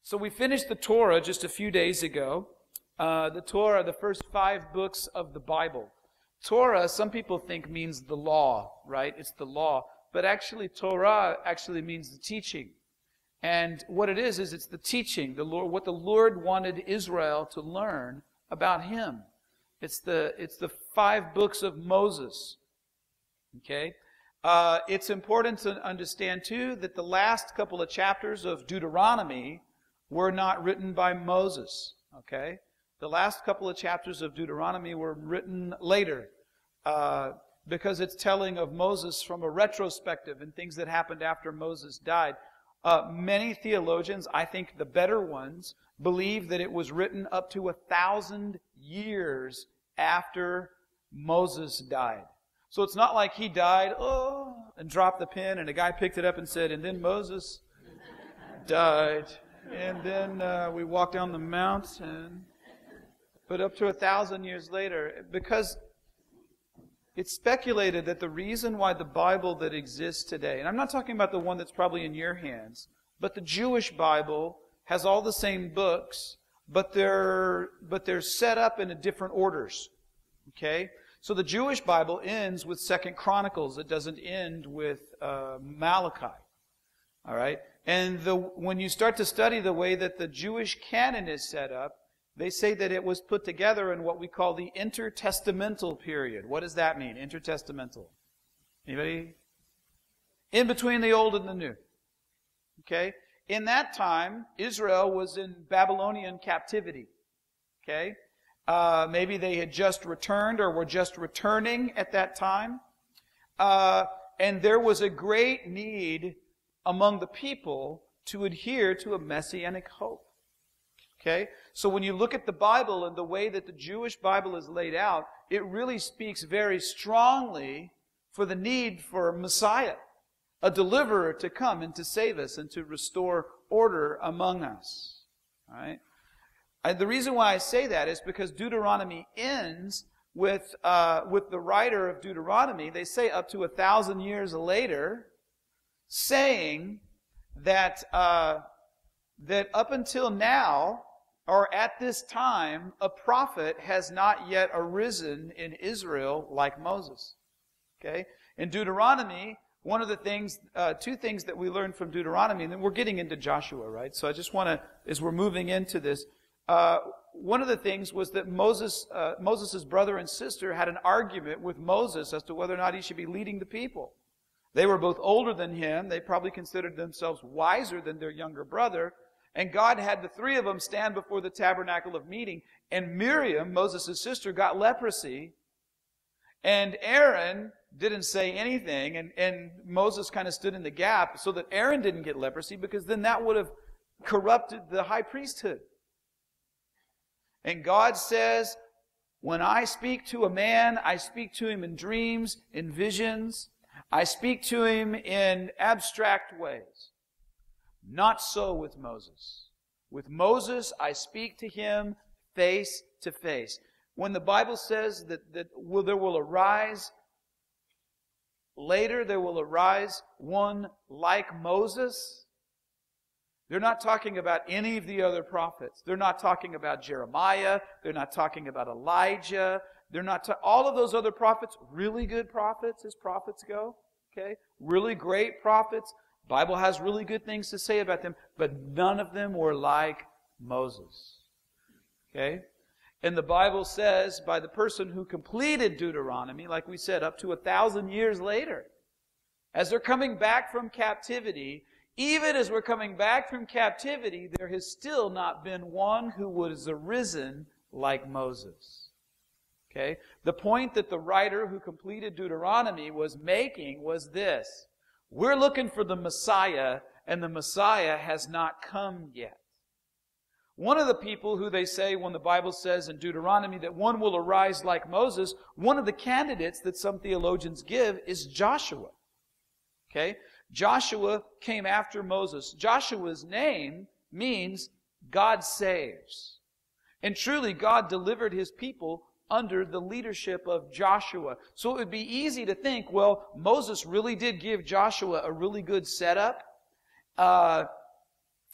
So we finished the Torah just a few days ago. The Torah, the first 5 books of the Bible. Torah, some people think means the law, right? It's the law. But actually, Torah actually means the teaching. And what it is it's the teaching, the Lord, what the Lord wanted Israel to learn about Him. It's the 5 books of Moses. Okay? It's important to understand, too, that the last couple of chapters of Deuteronomy were not written by Moses. Okay? The last couple of chapters of Deuteronomy were written later because it's telling of Moses from a retrospective and things that happened after Moses died. Many theologians, I think the better ones, believe that it was written up to 1,000 years after Moses died. So it's not like he died, and dropped the pen, and a guy picked it up and said, and then Moses died. And then we walked down the mountain. But up to 1,000 years later, because it's speculated that the reason why the Bible that exists today, and I'm not talking about the one that's probably in your hands, but the Jewish Bible has all the same books, but they're set up in different orders. Okay? So the Jewish Bible ends with 2 Chronicles. It doesn't end with Malachi. All right? And when you start to study the way that the Jewish canon is set up, they say that it was put together in what we call the intertestamental period. What does that mean, intertestamental? Anybody? In between the Old and the New. Okay? In that time, Israel was in Babylonian captivity. Okay? Maybe they had just returned or were just returning at that time. And there was a great need among the people to adhere to a messianic hope. Okay? So when you look at the Bible and the way that the Jewish Bible is laid out, it really speaks very strongly for the need for a Messiah, a deliverer to come and to save us and to restore order among us. All right? The reason why I say that is because Deuteronomy ends with the writer of Deuteronomy, they say up to 1,000 years later, saying that that up until now, or at this time, a prophet has not yet arisen in Israel like Moses. Okay? In Deuteronomy, one of the things, 2 things that we learned from Deuteronomy, and then we're getting into Joshua, right? So I just want to, as we're moving into this, one of the things was that Moses' brother and sister had an argument with Moses as to whether or not he should be leading the people. They were both older than him. They probably considered themselves wiser than their younger brother. And God had the 3 of them stand before the tabernacle of meeting. And Miriam, Moses' sister, got leprosy. And Aaron didn't say anything. And Moses kind of stood in the gap so that Aaron didn't get leprosy, because then that would have corrupted the high priesthood. And God says, when I speak to a man, I speak to him in dreams, in visions. I speak to him in abstract ways. Not so with Moses. With Moses, I speak to him face to face. When the Bible says that there will arise one like Moses, they're not talking about any of the other prophets. They're not talking about Jeremiah. They're not talking about Elijah. They're not all of those other prophets, really good prophets as prophets go. Okay? Really great prophets. Bible has really good things to say about them, but none of them were like Moses. Okay? And the Bible says, by the person who completed Deuteronomy, like we said, up to 1,000 years later, as they're coming back from captivity, even as we're coming back from captivity, there has still not been one who was arisen like Moses. Okay? The point that the writer who completed Deuteronomy was making was this. We're looking for the Messiah, and the Messiah has not come yet. One of the people who they say, when the Bible says in Deuteronomy that one will arise like Moses, one of the candidates that some theologians give is Joshua. Okay? Joshua came after Moses. Joshua's name means God saves. And truly, God delivered His people under the leadership of Joshua. So it would be easy to think, well, Moses really did give Joshua a really good setup.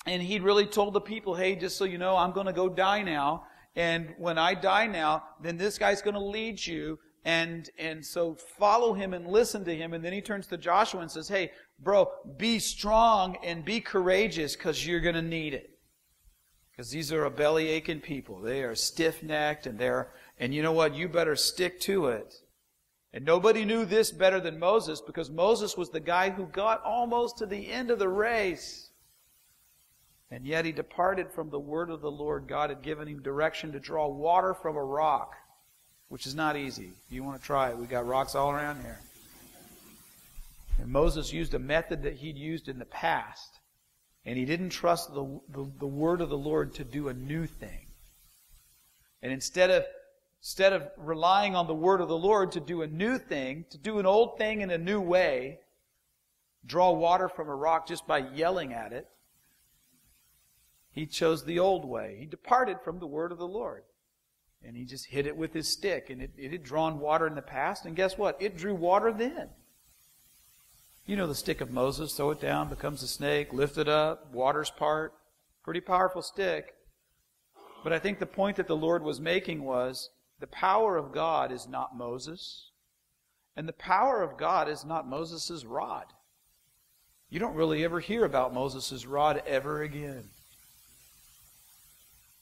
And he really told the people, hey, just so you know, I'm going to go die now. And when I die now, then this guy's going to lead you. And so follow him and listen to him. And then he turns to Joshua and says, hey, bro, be strong and be courageous because you're going to need it. Because these are a belly-aching people. They are stiff-necked and you know what? You better stick to it. And nobody knew this better than Moses, because Moses was the guy who got almost to the end of the race. And yet he departed from the word of the Lord. God had given him direction to draw water from a rock, which is not easy. If you want to try it, we got rocks all around here. And Moses used a method that he'd used in the past. And he didn't trust the word of the Lord to do a new thing. And instead of relying on the word of the Lord to do a new thing, to do an old thing in a new way, draw water from a rock just by yelling at it, he chose the old way. He departed from the word of the Lord. And he just hit it with his stick. And it had drawn water in the past. And guess what? It drew water then. You know the stick of Moses. Throw it down, becomes a snake. Lift it up, waters part. Pretty powerful stick. But I think the point that the Lord was making was, the power of God is not Moses. And the power of God is not Moses' rod. You don't really ever hear about Moses' rod ever again.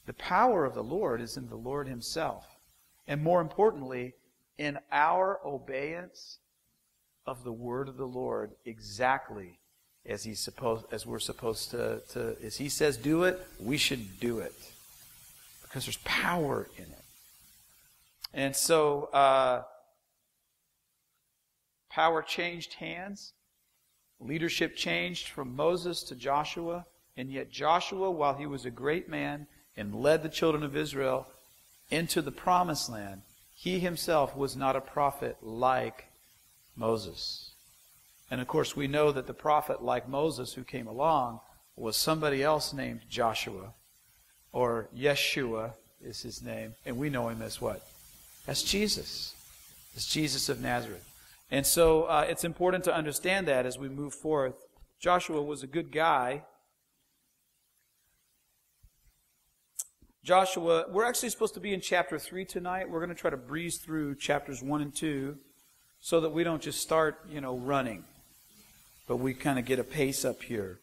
The power of the Lord is in the Lord Himself. And more importantly, in our obedience of the word of the Lord, exactly as we're supposed to, as He says do it, we should do it. Because there's power in it. And so, power changed hands. Leadership changed from Moses to Joshua. And yet Joshua, while he was a great man and led the children of Israel into the promised land, he himself was not a prophet like Moses. And of course we know that the prophet like Moses who came along was somebody else named Joshua, or Yeshua is his name, and we know him as what? As Jesus. As Jesus of Nazareth. And so it's important to understand that as we move forth. Joshua was a good guy. Joshua, we're actually supposed to be in chapter 3 tonight. We're going to try to breeze through chapters 1 and 2 so that we don't just start, running. But we kind of get a pace up here.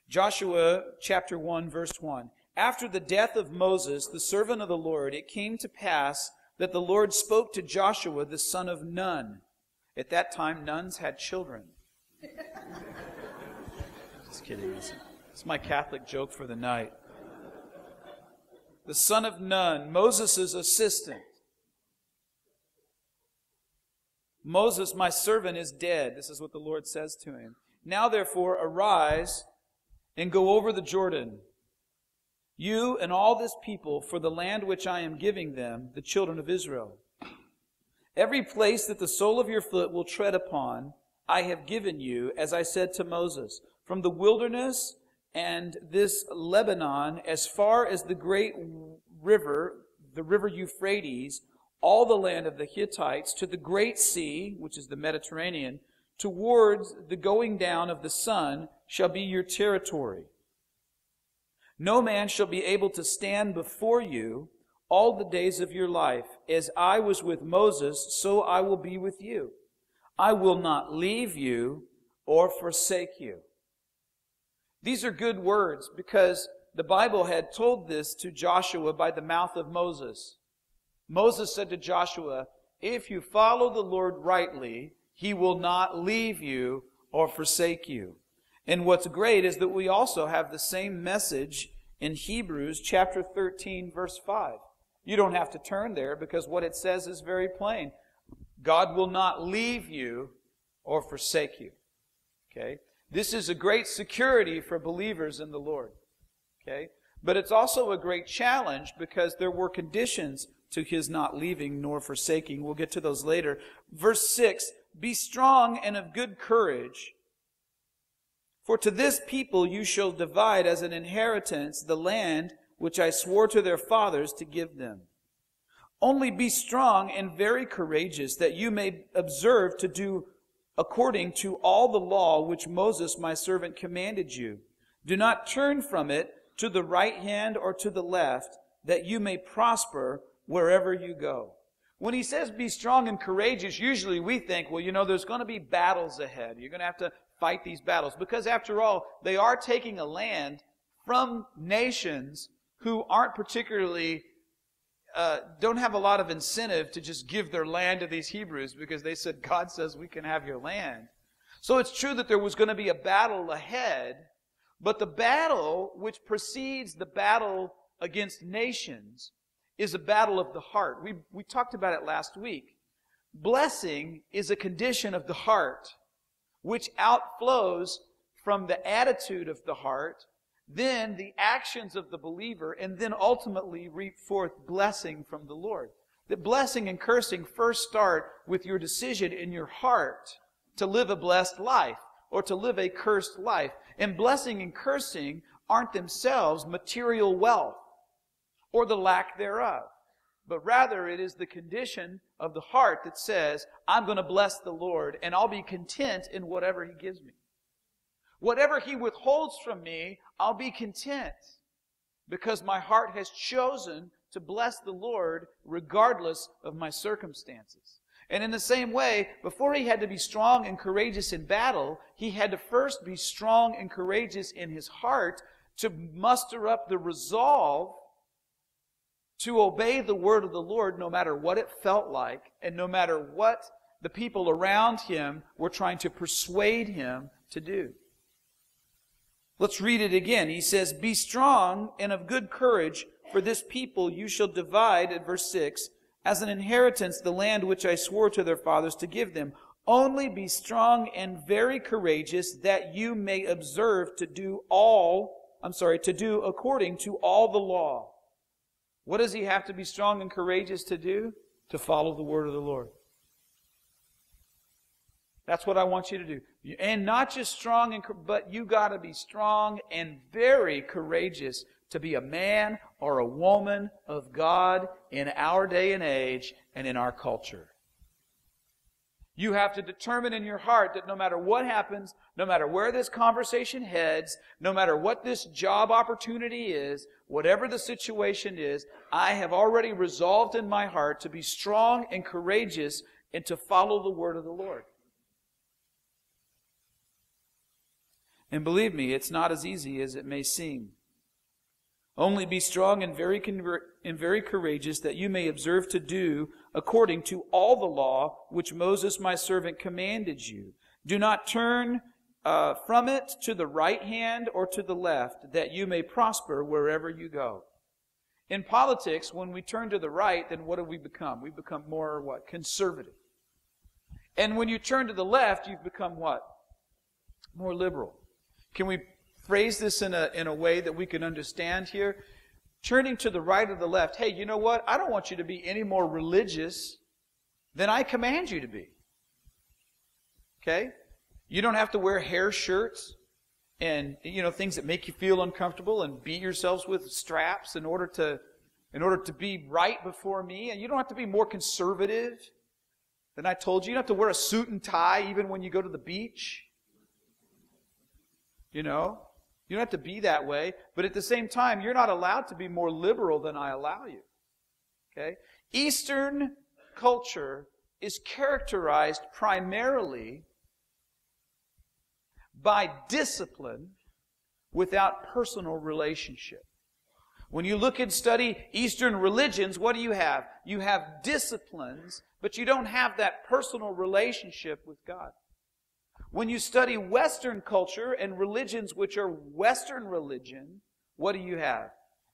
Joshua chapter 1, verse 1. After the death of Moses, the servant of the Lord, it came to pass that the Lord spoke to Joshua, the son of Nun. At that time, nuns had children. Just kidding. It's my Catholic joke for the night. The son of Nun, Moses' assistant. Moses, my servant, is dead. This is what the Lord says to him. Now, therefore, arise and go over the Jordan, you and all this people, for the land which I am giving them, the children of Israel. Every place that the sole of your foot will tread upon, I have given you, as I said to Moses, from the wilderness and this Lebanon, as far as the great river, the river Euphrates, all the land of the Hittites, to the great sea, which is the Mediterranean, towards the going down of the sun, shall be your territory. No man shall be able to stand before you all the days of your life. As I was with Moses, so I will be with you. I will not leave you or forsake you. These are good words because the Bible had told this to Joshua by the mouth of Moses. Moses said to Joshua, if you follow the Lord rightly, He will not leave you or forsake you. And what's great is that we also have the same message in Hebrews chapter 13, verse 5. You don't have to turn there because what it says is very plain. God will not leave you or forsake you. Okay? This is a great security for believers in the Lord. Okay? But it's also a great challenge because there were conditions to His not leaving nor forsaking. We'll get to those later. Verse 6, be strong and of good courage, for to this people you shall divide as an inheritance the land which I swore to their fathers to give them. Only be strong and very courageous, that you may observe to do according to all the law which Moses my servant commanded you. Do not turn from it to the right hand or to the left, that you may prosper wherever you go. When he says be strong and courageous, usually we think, well, there's going to be battles ahead. You're going to have to fight these battles. Because after all, they are taking a land from nations who aren't particularly, don't have a lot of incentive to just give their land to these Hebrews, because they said, God says we can have your land. So it's true that there was going to be a battle ahead, but the battle which precedes the battle against nations is a battle of the heart. We talked about it last week. Blessing is a condition of the heart, which outflows from the attitude of the heart, then the actions of the believer, and then ultimately reap forth blessing from the Lord. The blessing and cursing first start with your decision in your heart to live a blessed life or to live a cursed life. And blessing and cursing aren't themselves material wealth or the lack thereof, but rather it is the condition of the heart that says, I'm going to bless the Lord and I'll be content in whatever He gives me. Whatever He withholds from me, I'll be content, because my heart has chosen to bless the Lord regardless of my circumstances. And in the same way, before he had to be strong and courageous in battle, he had to first be strong and courageous in his heart to muster up the resolve to obey the word of the Lord no matter what it felt like and no matter what the people around him were trying to persuade him to do. Let's read it again. He says, be strong and of good courage, for this people you shall divide, at verse 6, as an inheritance the land which I swore to their fathers to give them. Only be strong and very courageous, that you may observe to do according to all the law. What does he have to be strong and courageous to do? To follow the word of the Lord. That's what I want you to do. And not just strong, but you got to be strong and very courageous to be a man or a woman of God in our day and age and in our culture. You have to determine in your heart that no matter what happens, no matter where this conversation heads, no matter what this job opportunity is, whatever the situation is, I have already resolved in my heart to be strong and courageous and to follow the word of the Lord. And believe me, it's not as easy as it may seem. Only be strong and very courageous, that you may observe to do according to all the law which Moses my servant commanded you. Do not turn from it to the right hand or to the left, that you may prosper wherever you go. In politics, when we turn to the right, then what do we become? We become more what? Conservative. And when you turn to the left, you've become what? More liberal. Can we phrase this in a way that we can understand here? Turning to the right or the left, hey, you know what? I don't want you to be any more religious than I command you to be. Okay? You don't have to wear hair shirts and, things that make you feel uncomfortable and beat yourselves with straps in order to be right before me. And you don't have to be more conservative than I told you. You don't have to wear a suit and tie even when you go to the beach. You don't have to be that way. But at the same time, you're not allowed to be more liberal than I allow you. Okay? Eastern culture is characterized primarily by discipline without personal relationship. When you look and study Eastern religions, what do you have? You have disciplines, but you don't have that personal relationship with God. When you study Western culture and religions which are Western religion, what do you have?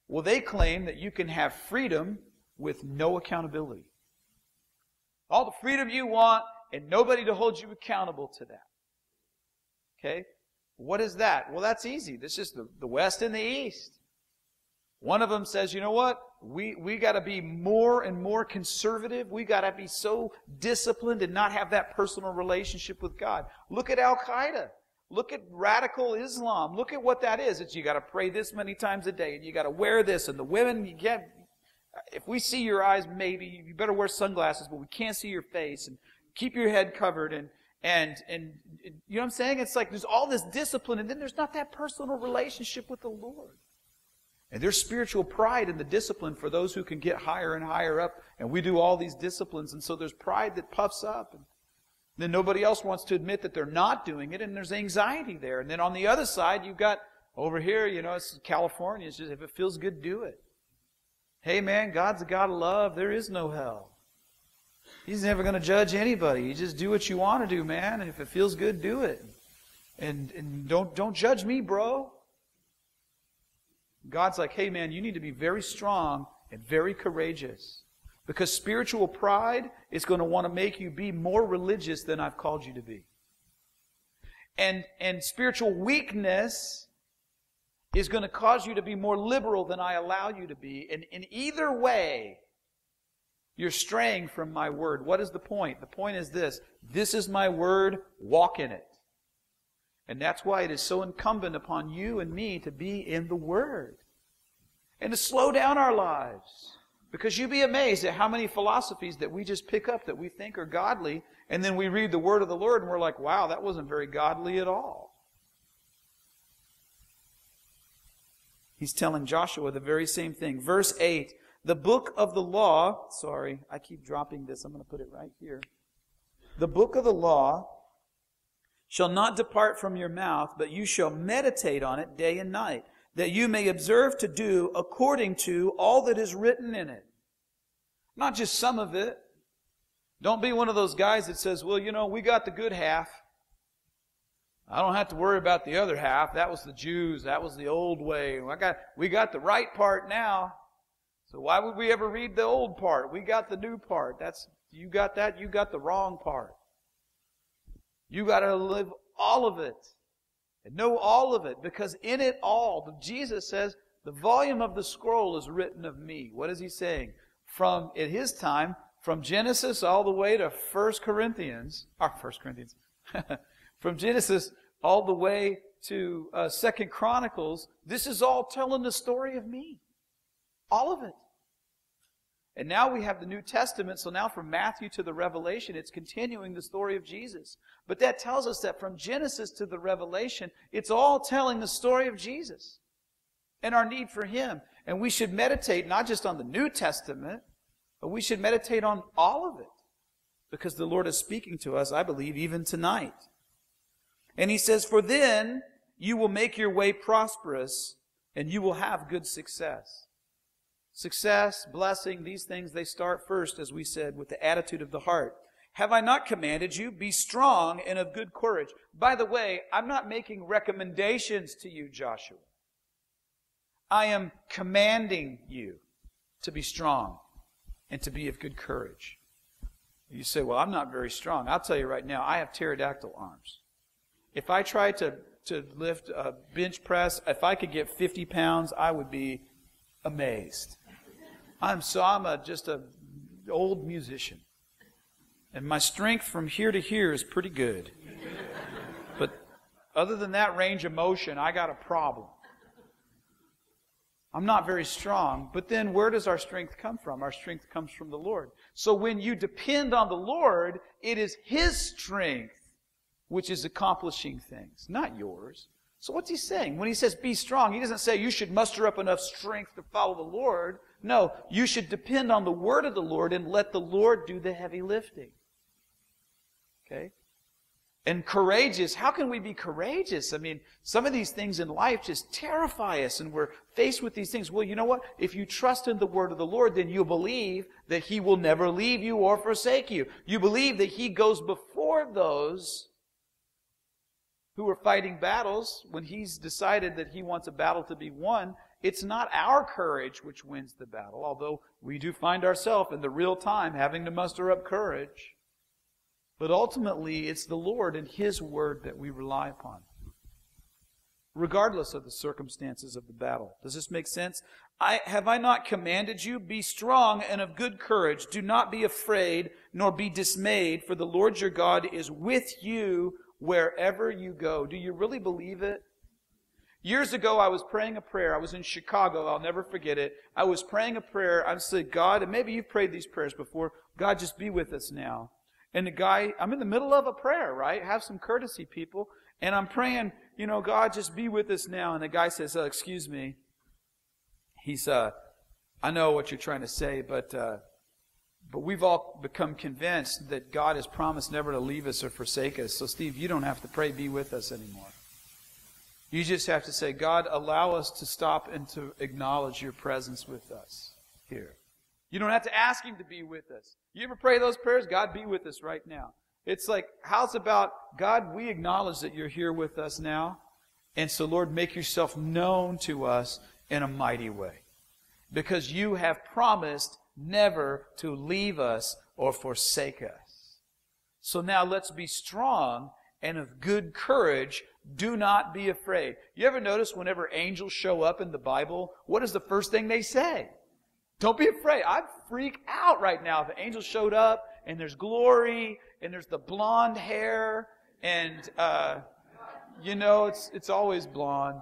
Well, they claim that you can have freedom with no accountability. All the freedom you want and nobody to hold you accountable to that. Okay? What is that? Well, that's easy. This is the West and the East. One of them says, you know what? We got to be more and more conservative. We got to be so disciplined and not have that personal relationship with God. Look at Al-Qaeda. Look at radical Islam. Look at what that is. It's you got to pray this many times a day and you got to wear this. And the women, if we see your eyes, maybe you better wear sunglasses, but we can't see your face. And keep your head covered. And you know what I'm saying? It's like there's all this discipline, and then there's not that personal relationship with the Lord. And there's spiritual pride in the discipline for those who can get higher and higher up. And we do all these disciplines, and so there's pride that puffs up. And then nobody else wants to admit that they're not doing it, and there's anxiety there. And then on the other side, you've got, over here, it's California. It's just, if it feels good, do it. Hey man, God's a God of love. There is no hell. He's never going to judge anybody. You just do what you want to do, man. And if it feels good, do it. And don't judge me, bro. God's like, hey man, you need to be very strong and very courageous. Because spiritual pride is going to want to make you be more religious than I've called you to be. And spiritual weakness is going to cause you to be more liberal than I allow you to be. And in either way, you're straying from my word. What is the point? The point is this. This is my word. Walk in it. And that's why it is so incumbent upon you and me to be in the Word. And to slow down our lives. Because you'd be amazed at how many philosophies that we just pick up that we think are godly, and then we read the Word of the Lord and we're like, wow, that wasn't very godly at all. He's telling Joshua the very same thing. Verse 8, the book of the law, sorry, I keep dropping this, I'm going to put it right here. The book of the law shall not depart from your mouth, but you shall meditate on it day and night, that you may observe to do according to all that is written in it. Not just some of it. Don't be one of those guys that says, well, we got the good half. I don't have to worry about the other half. That was the Jews. That was the old way. We got the right part now. So why would we ever read the old part? We got the new part. You got that. You got the wrong part. You got to live all of it and know all of it, because in it all, Jesus says, the volume of the scroll is written of me. What is he saying? At his time, from Genesis all the way to 1 Corinthians, from Genesis all the way to 2 Chronicles, this is all telling the story of me. All of it. And now we have the New Testament, so now from Matthew to the Revelation, it's continuing the story of Jesus. But that tells us that from Genesis to the Revelation, it's all telling the story of Jesus and our need for Him. And we should meditate not just on the New Testament, but we should meditate on all of it. Because the Lord is speaking to us, I believe, even tonight. And He says, for then you will make your way prosperous and you will have good success. Success, blessing, these things, they start first, as we said, with the attitude of the heart. Have I not commanded you? Be strong and of good courage. By the way, I'm not making recommendations to you, Joshua. I am commanding you to be strong and to be of good courage. You say, well, I'm not very strong. I'll tell you right now, I have pterodactyl arms. If I tried to lift a bench press, if I could get 50 pounds, I would be amazed. I'm just an old musician. And my strength from here to here is pretty good. But other than that range of motion, I got a problem. I'm not very strong. But then where does our strength come from? Our strength comes from the Lord. So when you depend on the Lord, it is His strength which is accomplishing things, not yours. So what's He saying? When He says be strong, He doesn't say you should muster up enough strength to follow the Lord. No, you should depend on the word of the Lord and let the Lord do the heavy lifting. Okay? And courageous. How can we be courageous? I mean, some of these things in life just terrify us, and we're faced with these things. Well, you know what? If you trust in the word of the Lord, then you believe that He will never leave you or forsake you. You believe that He goes before those who are fighting battles. When He's decided that He wants a battle to be won, it's not our courage which wins the battle, although we do find ourselves in the real time having to muster up courage. But ultimately, it's the Lord and His word that we rely upon, regardless of the circumstances of the battle. Does this make sense? Have I not commanded you? Be strong and of good courage. Do not be afraid, nor be dismayed, for the Lord your God is with you wherever you go. Do you really believe it? Years ago, I was praying a prayer. I was in Chicago. I'll never forget it. I was praying a prayer. I said, God, and maybe you've prayed these prayers before, God, just be with us now. And the guy, I'm in the middle of a prayer, right? Have some courtesy, people. And I'm praying, God, just be with us now. And the guy says, excuse me. He's, I know what you're trying to say, but we've all become convinced that God has promised never to leave us or forsake us. So, Steve, you don't have to pray, be with us anymore. You just have to say, God, allow us to stop and to acknowledge your presence with us here. You don't have to ask Him to be with us. You ever pray those prayers? God, be with us right now. It's like, how's about, God, we acknowledge that you're here with us now. And so, Lord, make yourself known to us in a mighty way. Because you have promised never to leave us or forsake us. So now let's be strong and of good courage. Do not be afraid. You ever notice whenever angels show up in the Bible, what is the first thing they say? Don't be afraid. I'd freak out right now if an angel showed up and there's glory and there's the blonde hair and, it's always blonde.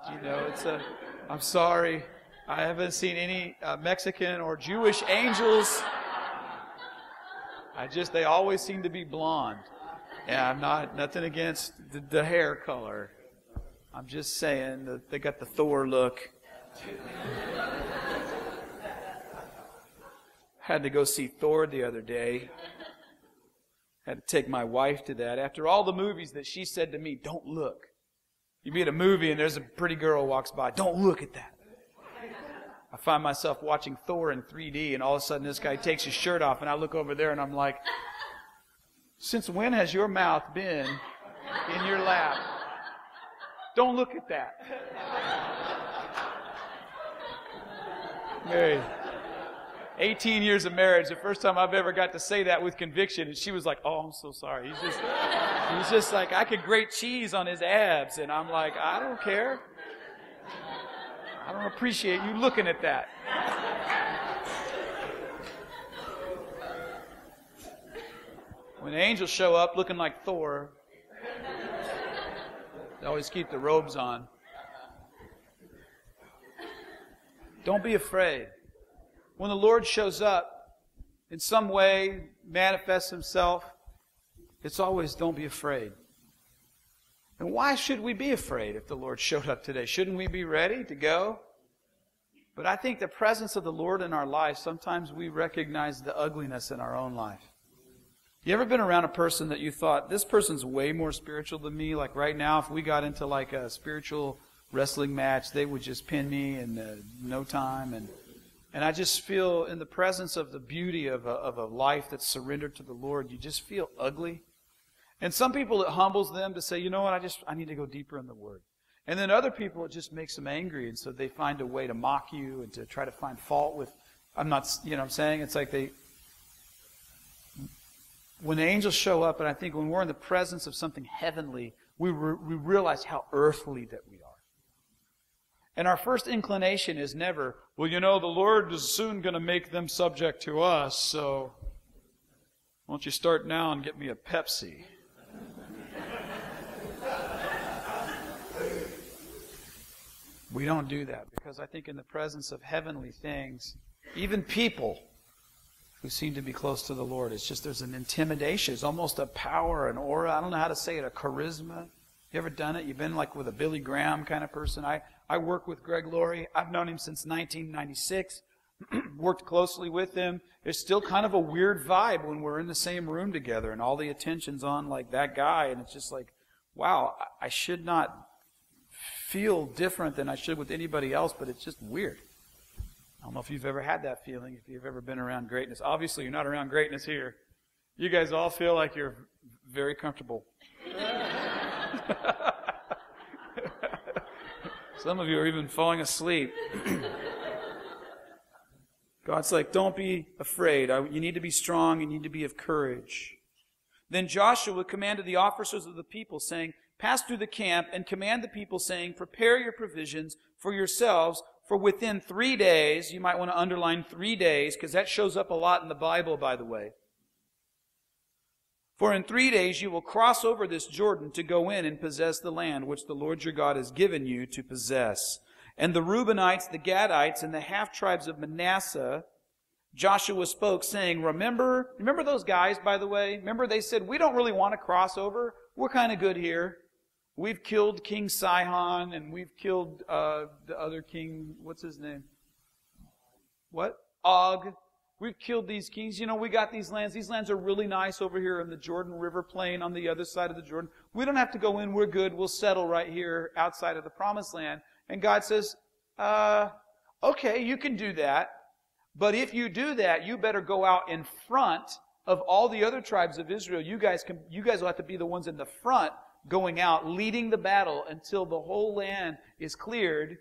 I'm sorry. I haven't seen any Mexican or Jewish angels. They always seem to be blonde. Yeah, nothing against the hair color. I'm just saying that they got the Thor look. Had to go see Thor the other day. Had to take my wife to that. After all the movies that she said to me, don't look. You be at a movie and there's a pretty girl walks by. Don't look at that. I find myself watching Thor in 3D and all of a sudden this guy takes his shirt off and I look over there and I'm like, since when has your mouth been in your lap? Don't look at that. Mary, 18 years of marriage, the first time I've ever got to say that with conviction, and she was like, oh, I'm so sorry. He's just like, I could grate cheese on his abs, and I'm like, I don't care. I don't appreciate you looking at that. When the angels show up looking like Thor, they always keep the robes on. Don't be afraid. When the Lord shows up, in some way, manifests Himself, it's always don't be afraid. And why should we be afraid if the Lord showed up today? Shouldn't we be ready to go? But I think the presence of the Lord in our life, sometimes we recognize the ugliness in our own life. You ever been around a person that you thought, this person's way more spiritual than me? Like right now, if we got into like a spiritual wrestling match, they would just pin me in no time. And I just feel in the presence of the beauty of a life that's surrendered to the Lord, you just feel ugly. And some people, it humbles them to say, you know what, I need to go deeper in the Word. And then other people, it just makes them angry. And so they find a way to mock you and to try to find fault with, I'm not, you know what I'm saying? It's like when the angels show up, and I think when we're in the presence of something heavenly, we realize how earthly that we are. And our first inclination is never, well, the Lord is soon going to make them subject to us, so why don't you start now and get me a Pepsi? We don't do that because I think in the presence of heavenly things, even people who seem to be close to the Lord, it's just there's an intimidation. It's almost a power, an aura. I don't know how to say it, a charisma. You ever done it? You've been like with a Billy Graham kind of person. I work with Greg Laurie. I've known him since 1996. Worked closely with him. There's still kind of a weird vibe when we're in the same room together and all the attention's on like that guy. And it's just like, wow, I should not feel different than I should with anybody else, but it's just weird. I don't know if you've ever had that feeling, if you've ever been around greatness. Obviously, you're not around greatness here. You guys all feel like you're very comfortable. Some of you are even falling asleep. God's like, don't be afraid. You need to be strong. You need to be of courage. Then Joshua commanded the officers of the people, saying, pass through the camp and command the people, saying, prepare your provisions for yourselves, for within 3 days, you might want to underline 3 days, because that shows up a lot in the Bible, by the way. For in 3 days you will cross over this Jordan to go in and possess the land which the Lord your God has given you to possess. And the Reubenites, the Gadites, and the half-tribes of Manasseh, Joshua spoke, saying, remember those guys, by the way? Remember they said, we don't really want to cross over. We're kind of good here. We've killed King Sihon, and we've killed the other king, what's his name? What? Og. We've killed these kings. You know, we got these lands. These lands are really nice over here in the Jordan River plain on the other side of the Jordan. We don't have to go in. We're good. We'll settle right here outside of the Promised Land. And God says, okay, you can do that. But if you do that, you better go out in front of all the other tribes of Israel. You guys will have to be the ones in the front going out, leading the battle until the whole land is cleared.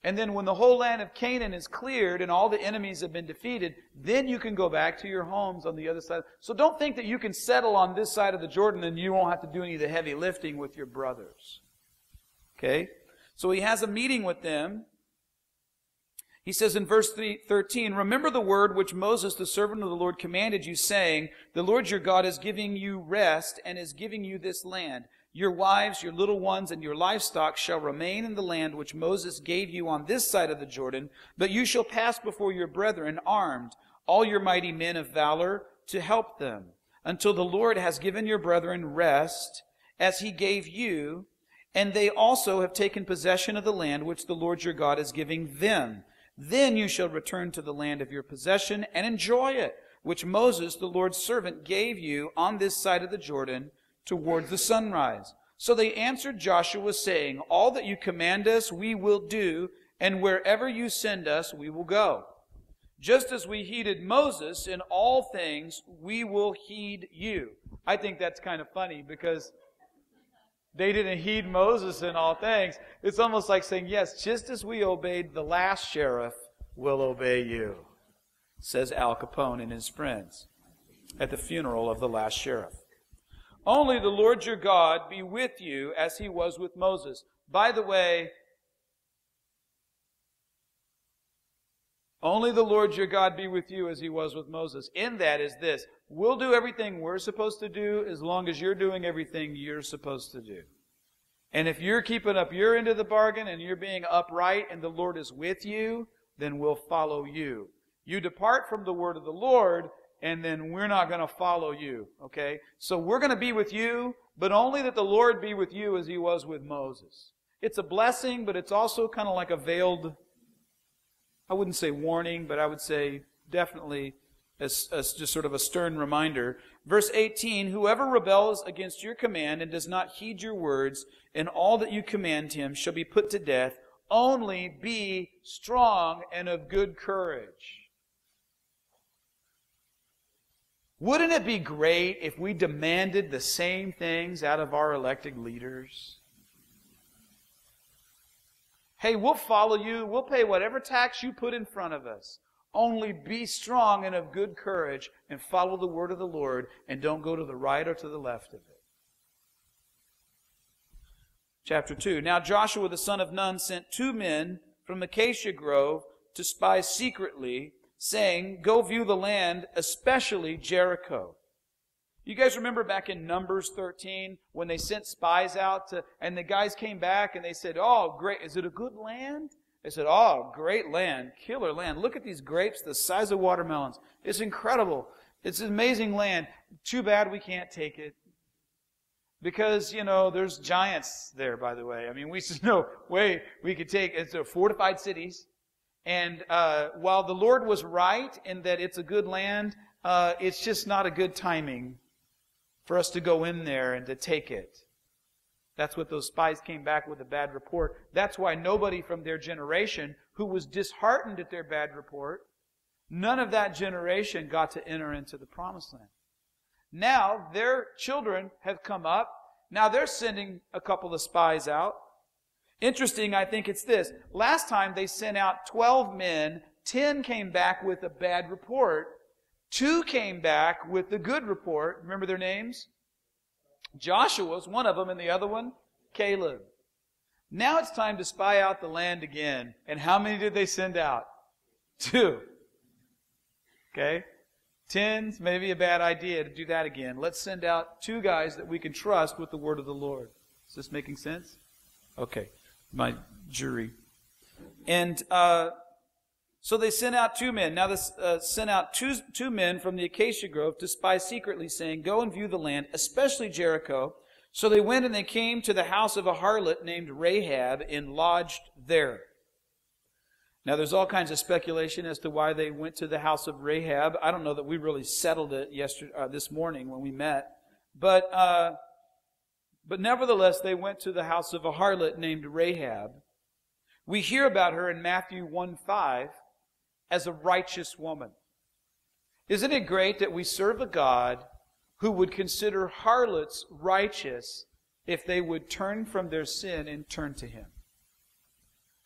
And then when the whole land of Canaan is cleared and all the enemies have been defeated, then you can go back to your homes on the other side. So don't think that you can settle on this side of the Jordan and you won't have to do any of the heavy lifting with your brothers. Okay? So he has a meeting with them. He says in verse 13, remember the word which Moses, the servant of the Lord, commanded you, saying, the Lord your God is giving you rest and is giving you this land. Your wives, your little ones, and your livestock shall remain in the land which Moses gave you on this side of the Jordan, but you shall pass before your brethren armed, all your mighty men of valor, to help them, until the Lord has given your brethren rest, as he gave you, and they also have taken possession of the land which the Lord your God is giving them. Then you shall return to the land of your possession and enjoy it, which Moses, the Lord's servant, gave you on this side of the Jordan, towards the sunrise. So they answered Joshua, saying, all that you command us we will do, and wherever you send us we will go. Just as we heeded Moses in all things, we will heed you. I think that's kind of funny because they didn't heed Moses in all things. It's almost like saying, yes, just as we obeyed the last sheriff, we'll obey you, says Al Capone and his friends at the funeral of the last sheriff. Only the Lord your God be with you as he was with Moses. By the way, only the Lord your God be with you as he was with Moses. In that is this: we'll do everything we're supposed to do as long as you're doing everything you're supposed to do. And if you're keeping up your end of the bargain and you're being upright and the Lord is with you, then we'll follow you. You depart from the word of the Lord, and then we're not going to follow you, okay? So we're going to be with you, but only that the Lord be with you as he was with Moses. It's a blessing, but it's also kind of like a veiled, I wouldn't say warning, but I would say definitely as just sort of a stern reminder. Verse 18, whoever rebels against your command and does not heed your words, and all that you command him shall be put to death. Only be strong and of good courage. Wouldn't it be great if we demanded the same things out of our elected leaders? Hey, we'll follow you. We'll pay whatever tax you put in front of us. Only be strong and of good courage and follow the word of the Lord, and don't go to the right or to the left of it. Chapter 2. Now Joshua the son of Nun sent 2 men from Acacia Grove to spy secretly, saying, go view the land, especially Jericho. You guys remember back in Numbers 13 when they sent spies out and the guys came back and they said, oh, great, is it a good land? They said, oh, great land, killer land. Look at these grapes the size of watermelons. It's incredible. It's an amazing land. Too bad we can't take it. Because, you know, there's giants there, by the way. I mean, there's no way we could take it. It's fortified cities. And while the Lord was right in that it's a good land, it's just not a good timing for us to go in there and to take it. That's what those spies came back with, a bad report. That's why nobody from their generation who was disheartened at their bad report, none of that generation got to enter into the Promised Land. Now their children have come up. Now they're sending a couple of spies out. Interesting, I think it's this. Last time they sent out 12 men. 10 came back with a bad report. 2 came back with the good report. Remember their names? Joshua was one of them, and the other one, Caleb. Now it's time to spy out the land again. And how many did they send out? 2. Okay? 10's maybe a bad idea to do that again. Let's send out 2 guys that we can trust with the word of the Lord. Is this making sense? Okay. My jury. And So they sent out two men. Now they sent out two men from the acacia grove to spy secretly, saying, "Go and view the land, especially Jericho." So they went and they came to the house of a harlot named Rahab and lodged there. Now there's all kinds of speculation as to why they went to the house of Rahab. I don't know that we really settled it this morning when we met. But nevertheless, they went to the house of a harlot named Rahab. We hear about her in Matthew 1:5 as a righteous woman. Isn't it great that we serve a God who would consider harlots righteous if they would turn from their sin and turn to Him?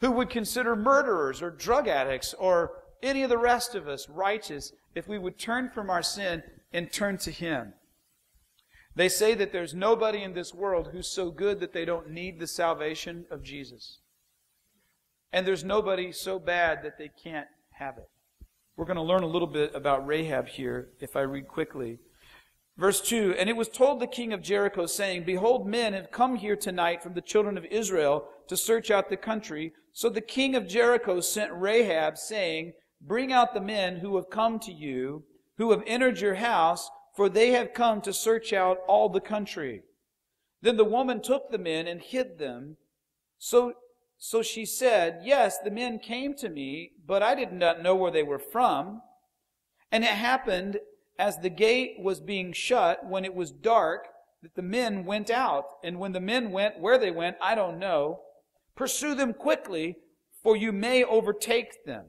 Who would consider murderers or drug addicts or any of the rest of us righteous if we would turn from our sin and turn to Him? They say that there's nobody in this world who's so good that they don't need the salvation of Jesus. And there's nobody so bad that they can't have it. We're going to learn a little bit about Rahab here if I read quickly. Verse 2, "And it was told the king of Jericho, saying, Behold, men have come here tonight from the children of Israel to search out the country. So the king of Jericho sent Rahab, saying, Bring out the men who have come to you, who have entered your house, for they have come to search out all the country. Then the woman took the men and hid them. So she said, Yes, the men came to me, but I did not know where they were from. And it happened, as the gate was being shut, when it was dark, that the men went out. And when the men went, where they went, I don't know. Pursue them quickly, for you may overtake them.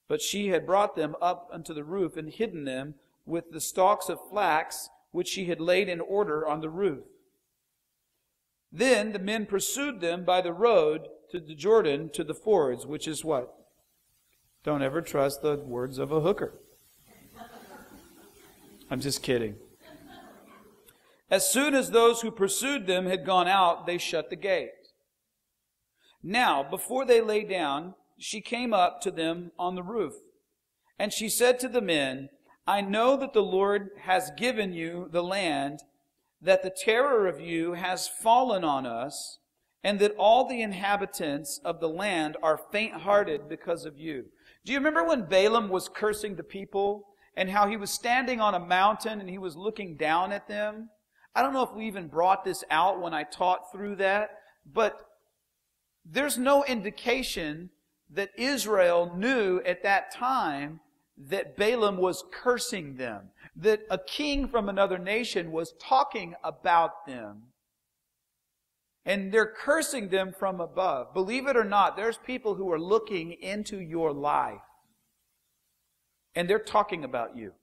But she had brought them up unto the roof and hidden them with the stalks of flax, which she had laid in order on the roof. Then the men pursued them by the road to the Jordan, to the fords," which is what? Don't ever trust the words of a hooker. I'm just kidding. "As soon as those who pursued them had gone out, they shut the gate. Now, before they lay down, she came up to them on the roof. And she said to the men, I know that the Lord has given you the land, that the terror of you has fallen on us, and that all the inhabitants of the land are faint-hearted because of you." Do you remember when Balaam was cursing the people, and how he was standing on a mountain and he was looking down at them? I don't know if we even brought this out when I taught through that, but there's no indication that Israel knew at that time that Balaam was cursing them, that a king from another nation was talking about them. And they're cursing them from above. Believe it or not, there's people who are looking into your life, and they're talking about you.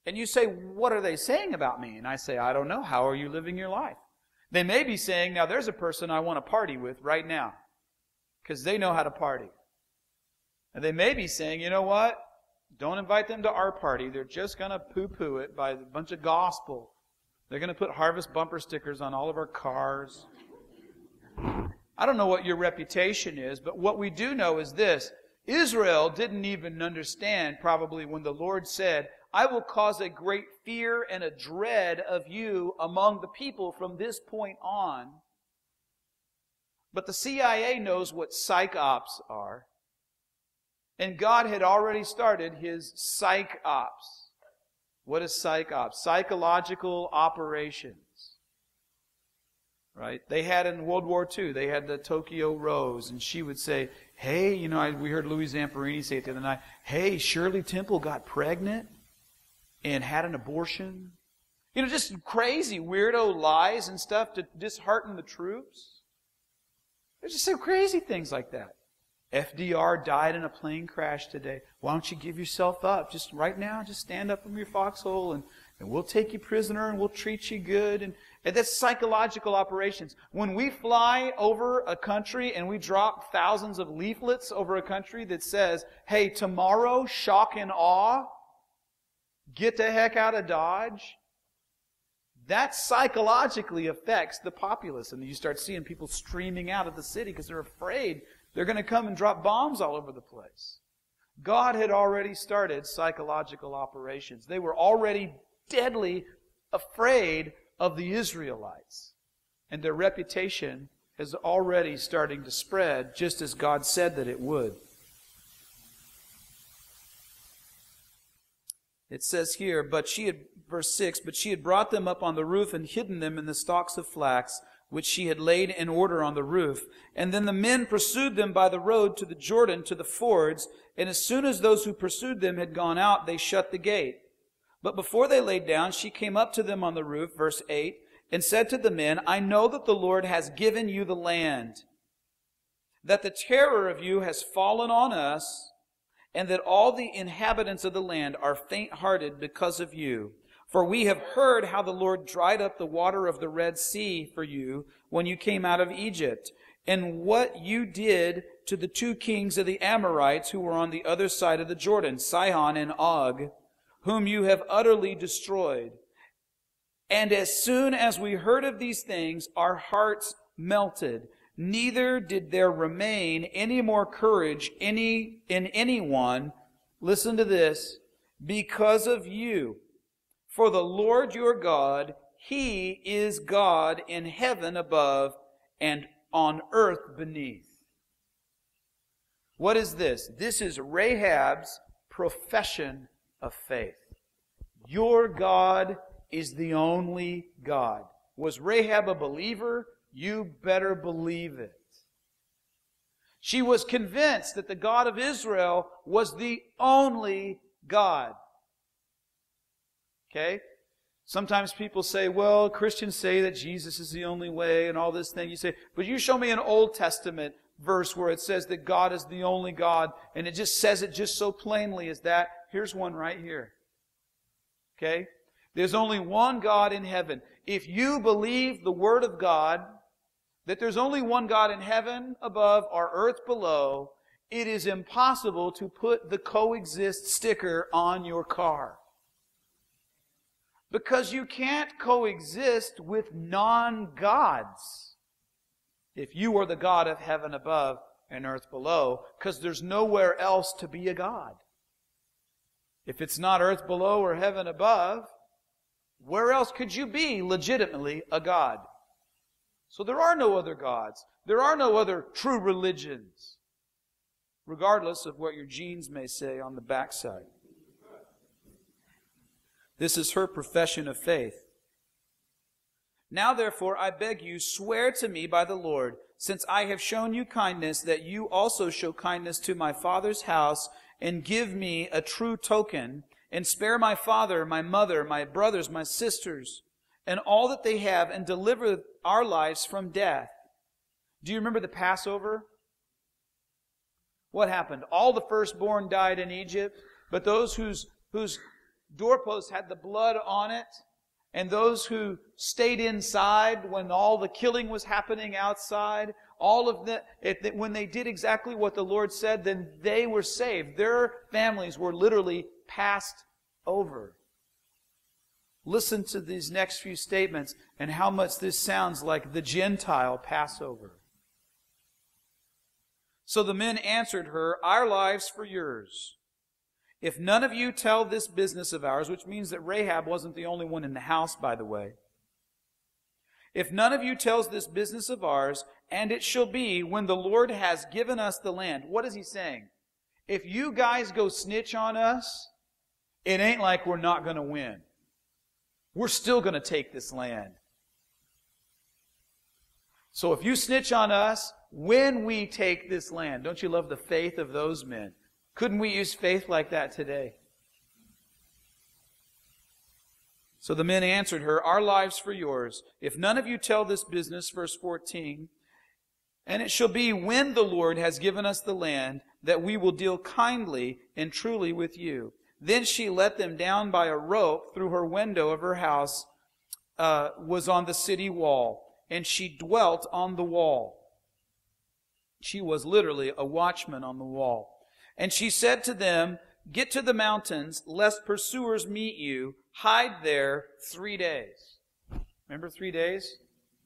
And you say, what are they saying about me? And I say, I don't know. How are you living your life? They may be saying, now there's a person I want to party with right now, because they know how to party. And they may be saying, you know what? Don't invite them to our party. They're just going to poo-poo it by a bunch of gospel. They're going to put Harvest bumper stickers on all of our cars. I don't know what your reputation is, but what we do know is this. Israel didn't even understand probably when the Lord said, I will cause a great fear and a dread of you among the people from this point on. But the CIA knows what psych ops are. And God had already started His psych ops. What is psych ops? Psychological operations. Right? They had in World War II, they had the Tokyo Rose, and she would say, hey, we heard Louis Zamperini say it the other night, hey, Shirley Temple got pregnant and had an abortion. Just crazy, weirdo lies and stuff to dishearten the troops. There's just some crazy things like that. FDR died in a plane crash today. Why don't you give yourself up? Just right now, just stand up from your foxhole and we'll take you prisoner and we'll treat you good. And that's psychological operations. When we fly over a country and we drop thousands of leaflets over a country that says, hey, tomorrow, shock and awe, get the heck out of Dodge, that psychologically affects the populace. And you start seeing people streaming out of the city because they're afraid they're going to come and drop bombs all over the place. God had already started psychological operations. They were already deadly afraid of the Israelites. And their reputation is already starting to spread, just as God said that it would. It says here, verse 6, but she had brought them up on the roof and hidden them in the stalks of flax, which she had laid in order on the roof. And then the men pursued them by the road to the Jordan, to the fords, and as soon as those who pursued them had gone out, they shut the gate. But before they laid down, she came up to them on the roof, verse 8, and said to the men, I know that the Lord has given you the land, that the terror of you has fallen on us, and that all the inhabitants of the land are faint-hearted because of you. For we have heard how the Lord dried up the water of the Red Sea for you when you came out of Egypt, and what you did to the 2 kings of the Amorites who were on the other side of the Jordan, Sihon and Og, whom you have utterly destroyed. And as soon as we heard of these things, our hearts melted. Neither did there remain any more courage in anyone, listen to this, because of you. For the Lord your God, He is God in heaven above and on earth beneath. What is this? This is Rahab's profession of faith. Your God is the only God. Was Rahab a believer? You better believe it. She was convinced that the God of Israel was the only God. Okay? Sometimes people say, well, Christians say that Jesus is the only way and all this thing. You say, but you show me an Old Testament verse where it says that God is the only God, and it just says it just so plainly as that. Here's one right here. Okay? There's only one God in heaven. If you believe the Word of God, that there's only one God in heaven above or earth below, it is impossible to put the coexist sticker on your car. Because you can't coexist with non-gods if you are the God of heaven above and earth below, because there's nowhere else to be a God. If it's not earth below or heaven above, where else could you be legitimately a God? So there are no other gods. There are no other true religions, regardless of what your genes may say on the backside. This is her profession of faith. Now therefore, I beg you, swear to me by the Lord, since I have shown you kindness, that you also show kindness to my father's house, and give me a true token, and spare my father, my mother, my brothers, my sisters, and all that they have, and deliver our lives from death. Do you remember the Passover? What happened? All the firstborn died in Egypt, but those whose doorposts had the blood on it, and those who stayed inside when all the killing was happening outside, all of that, when they did exactly what the Lord said, then they were saved. Their families were literally passed over. Listen to these next few statements and how much this sounds like the Gentile Passover. So the men answered her, our lives for yours. If none of you tell this business of ours, which means that Rahab wasn't the only one in the house, by the way. If none of you tells this business of ours, and it shall be when the Lord has given us the land. What is he saying? If you guys go snitch on us, it ain't like we're not going to win. We're still going to take this land. So if you snitch on us, when we take this land, don't you love the faith of those men? Couldn't we use faith like that today? So the men answered her, our lives for yours. If none of you tell this business, verse 14, and it shall be when the Lord has given us the land, that we will deal kindly and truly with you. Then she let them down by a rope through her window of her house, was on the city wall, and she dwelt on the wall. She was literally a watchman on the wall. And she said to them, get to the mountains, lest pursuers meet you. Hide there 3 days. Remember 3 days?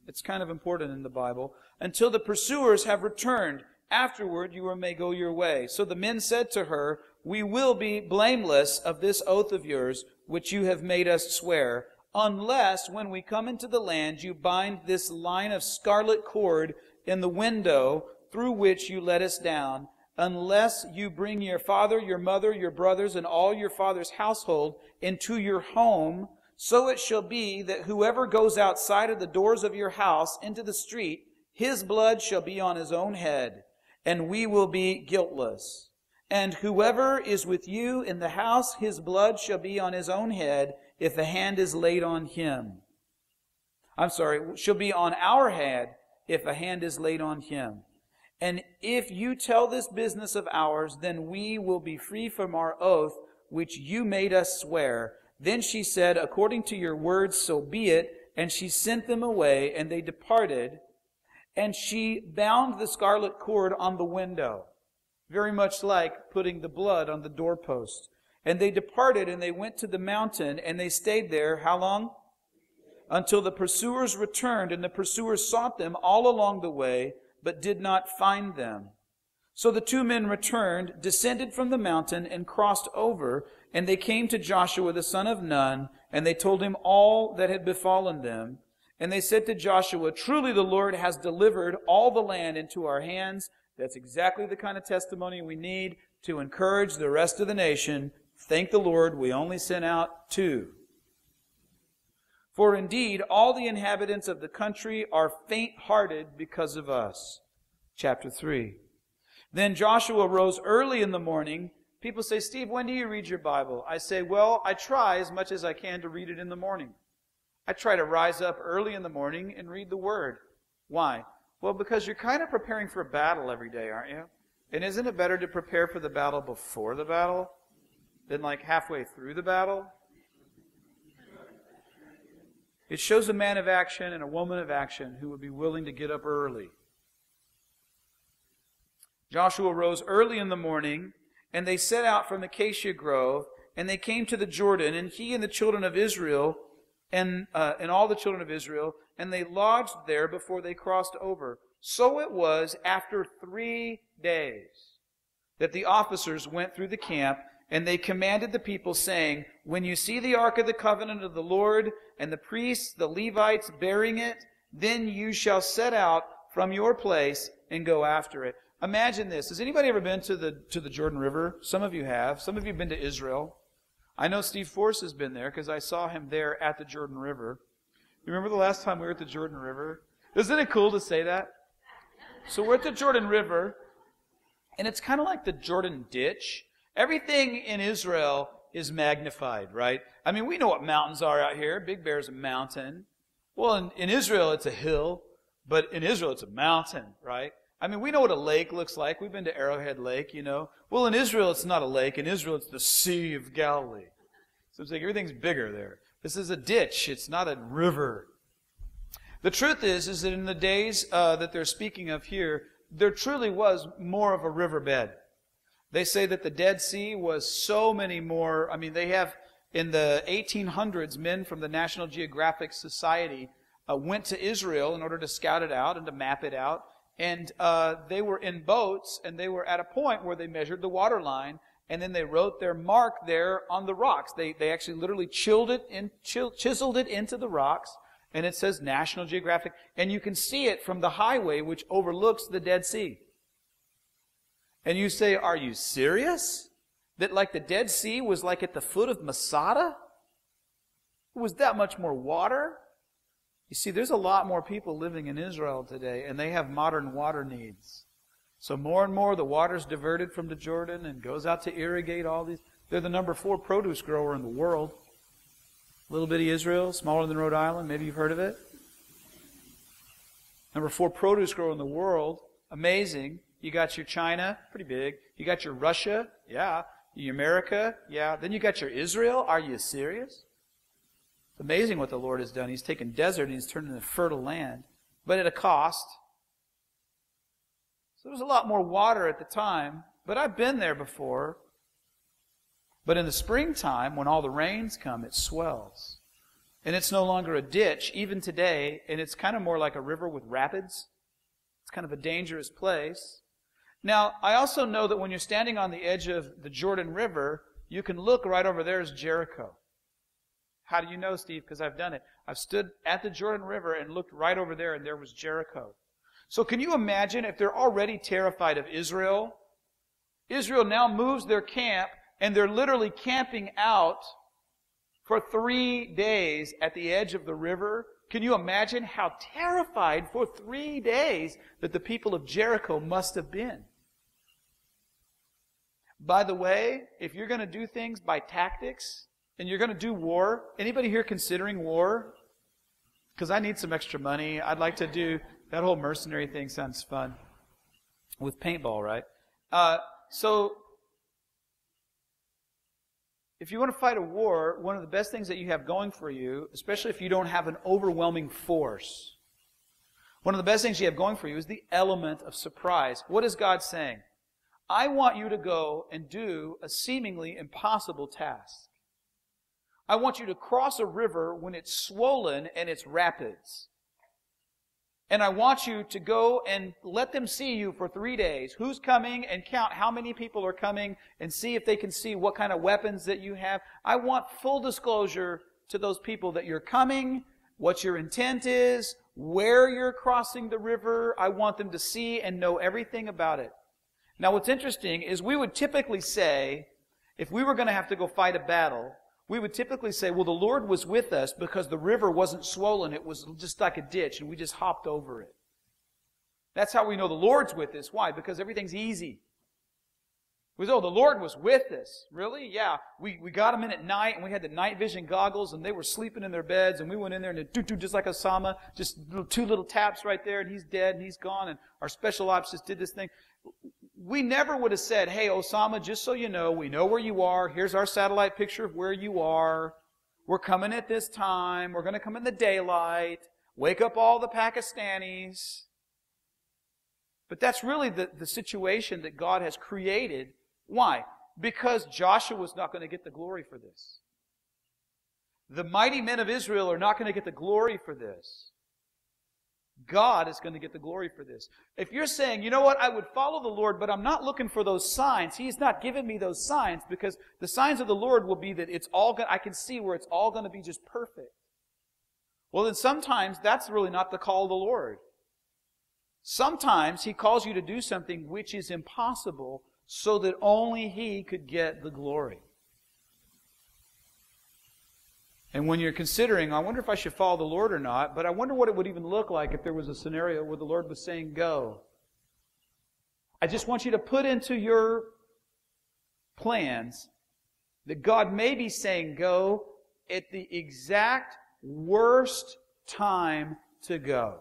It's kind of important in the Bible. Until the pursuers have returned. Afterward you may go your way. So the men said to her, we will be blameless of this oath of yours, which you have made us swear, unless when we come into the land you bind this line of scarlet cord in the window through which you let us down, unless you bring your father, your mother, your brothers, and all your father's household into your home. So it shall be that whoever goes outside of the doors of your house into the street, his blood shall be on his own head, and we will be guiltless. And whoever is with you in the house, his blood shall be on his own head, if a hand is laid on him. Shall be on our head, if a hand is laid on him. And if you tell this business of ours, then we will be free from our oath, which you made us swear. Then she said, according to your words, so be it. And she sent them away, and they departed. And she bound the scarlet cord on the window, very much like putting the blood on the doorpost. And they departed, and they went to the mountain, and they stayed there, how long? Until the pursuers returned, and the pursuers sought them all along the way, but did not find them. So the two men returned, descended from the mountain, and crossed over, and they came to Joshua the son of Nun, and they told him all that had befallen them. And they said to Joshua, truly the Lord has delivered all the land into our hands. That's exactly the kind of testimony we need to encourage the rest of the nation. Thank the Lord, we only sent out 2. For indeed, all the inhabitants of the country are faint-hearted because of us. Chapter 3. Then Joshua rose early in the morning. People say, Steve, when do you read your Bible? I say, well, I try as much as I can to read it in the morning. I try to rise up early in the morning and read the Word. Why? Well, because you're kind of preparing for a battle every day, aren't you? And isn't it better to prepare for the battle before the battle than like halfway through the battle? It shows a man of action and a woman of action who would be willing to get up early. Joshua rose early in the morning, and they set out from the acacia grove, and they came to the Jordan, and he and the children of Israel, and all the children of Israel, and they lodged there before they crossed over. So it was after 3 days that the officers went through the camp, and they commanded the people, saying, when you see the ark of the covenant of the Lord, and the priests, the Levites, bearing it, then you shall set out from your place and go after it. Imagine this. Has anybody ever been to the Jordan River? Some of you have. Some of you have been to Israel. I know Steve Force has been there because I saw him there at the Jordan River. You remember the last time we were at the Jordan River? Isn't it cool to say that? So we're at the Jordan River, and it's kind of like the Jordan Ditch. Everything in Israel is magnified, right? I mean, we know what mountains are out here. Big Bear's a mountain. Well, in Israel, it's a hill, but in Israel, it's a mountain, right? I mean, we know what a lake looks like. We've been to Arrowhead Lake, you know. Well, in Israel, it's not a lake. In Israel, it's the Sea of Galilee. So it's like everything's bigger there. This is a ditch. It's not a river. The truth is that in the days that they're speaking of here, there truly was more of a riverbed. They say that the Dead Sea was so many more. I mean, they have, in the 1800s, men from the National Geographic Society went to Israel in order to scout it out and to map it out. And they were in boats, and they were at a point where they measured the water line, and then they wrote their mark there on the rocks. They actually literally chiseled it into the rocks, and it says National Geographic. And you can see it from the highway, which overlooks the Dead Sea. And you say, are you serious? That like the Dead Sea was like at the foot of Masada? It was that much more water? You see, there's a lot more people living in Israel today, and they have modern water needs. So more and more the water's diverted from the Jordan and goes out to irrigate all these. They're the number 4 produce grower in the world. Little bitty Israel, smaller than Rhode Island. Maybe you've heard of it. Number 4 produce grower in the world. Amazing. You got your China, pretty big. You got your Russia, yeah. Your America, yeah. Then you got your Israel. Are you serious? It's amazing what the Lord has done. He's taken desert and He's turned it into fertile land, but at a cost. So there was a lot more water at the time, but I've been there before. But in the springtime, when all the rains come, it swells. And it's no longer a ditch, even today, and it's kind of more like a river with rapids. It's kind of a dangerous place. Now, I also know that when you're standing on the edge of the Jordan River, you can look right over there is Jericho. How do you know, Steve? Because I've done it. I've stood at the Jordan River and looked right over there, and there was Jericho. So can you imagine if they're already terrified of Israel? Israel now moves their camp, and they're literally camping out for 3 days at the edge of the river. Can you imagine how terrified for 3 days that the people of Jericho must have been? By the way, if you're going to do things by tactics, and you're going to do war, anybody here considering war? Because I need some extra money. I'd like to do, that whole mercenary thing sounds fun. With paintball, right? So, if you want to fight a war, one of the best things that you have going for you, especially if you don't have an overwhelming force, one of the best things you have going for you is the element of surprise. What is God saying? I want you to go and do a seemingly impossible task. I want you to cross a river when it's swollen and it's rapids. And I want you to go and let them see you for 3 days. Who's coming, and count how many people are coming, and see if they can see what kind of weapons that you have. I want full disclosure to those people that you're coming, what your intent is, where you're crossing the river. I want them to see and know everything about it. Now what's interesting is we would typically say, if we were going to have to go fight a battle, we would typically say, well, the Lord was with us because the river wasn't swollen. It was just like a ditch, and we just hopped over it. That's how we know the Lord's with us. Why? Because everything's easy. We say, oh, the Lord was with us. Really? Yeah. We got them in at night, and we had the night vision goggles, and they were sleeping in their beds, and we went in there, and it just like Osama, just 2 little taps right there, and he's dead, and he's gone, and our special ops just did this thing. We never would have said, hey, Osama, just so you know, we know where you are. Here's our satellite picture of where you are. We're coming at this time. We're going to come in the daylight. Wake up all the Pakistanis. But that's really the situation that God has created. Why? Because Joshua was not going to get the glory for this. The mighty men of Israel are not going to get the glory for this. God is going to get the glory for this. If you're saying, you know what, I would follow the Lord, but I'm not looking for those signs. He's not giving me those signs, because the signs of the Lord will be that it's all I can see where it's all going to be just perfect. Well, then sometimes that's really not the call of the Lord. Sometimes He calls you to do something which is impossible so that only He could get the glory. And when you're considering, I wonder if I should follow the Lord or not, but I wonder what it would even look like if there was a scenario where the Lord was saying, go. I just want you to put into your plans that God may be saying go at the exact worst time to go.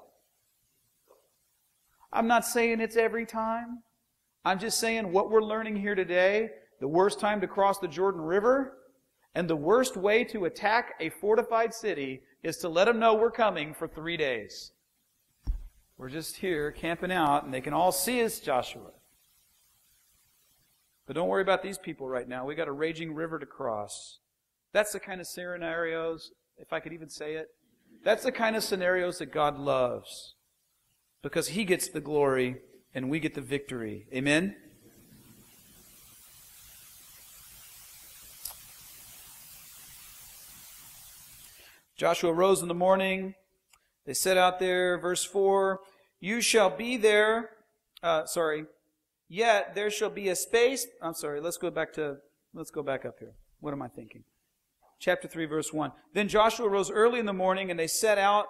I'm not saying it's every time. I'm just saying what we're learning here today, the worst time to cross the Jordan River, and the worst way to attack a fortified city is to let them know we're coming for 3 days. We're just here camping out, and they can all see us, Joshua. But don't worry about these people right now. We got a raging river to cross. That's the kind of scenarios, if I could even say it, that's the kind of scenarios that God loves. Because He gets the glory, and we get the victory. Amen? Joshua rose in the morning. They set out there. Verse 4, you shall be there. Yet there shall be a space. Let's go back up here. What am I thinking? Chapter 3, verse 1. Then Joshua rose early in the morning, and they set out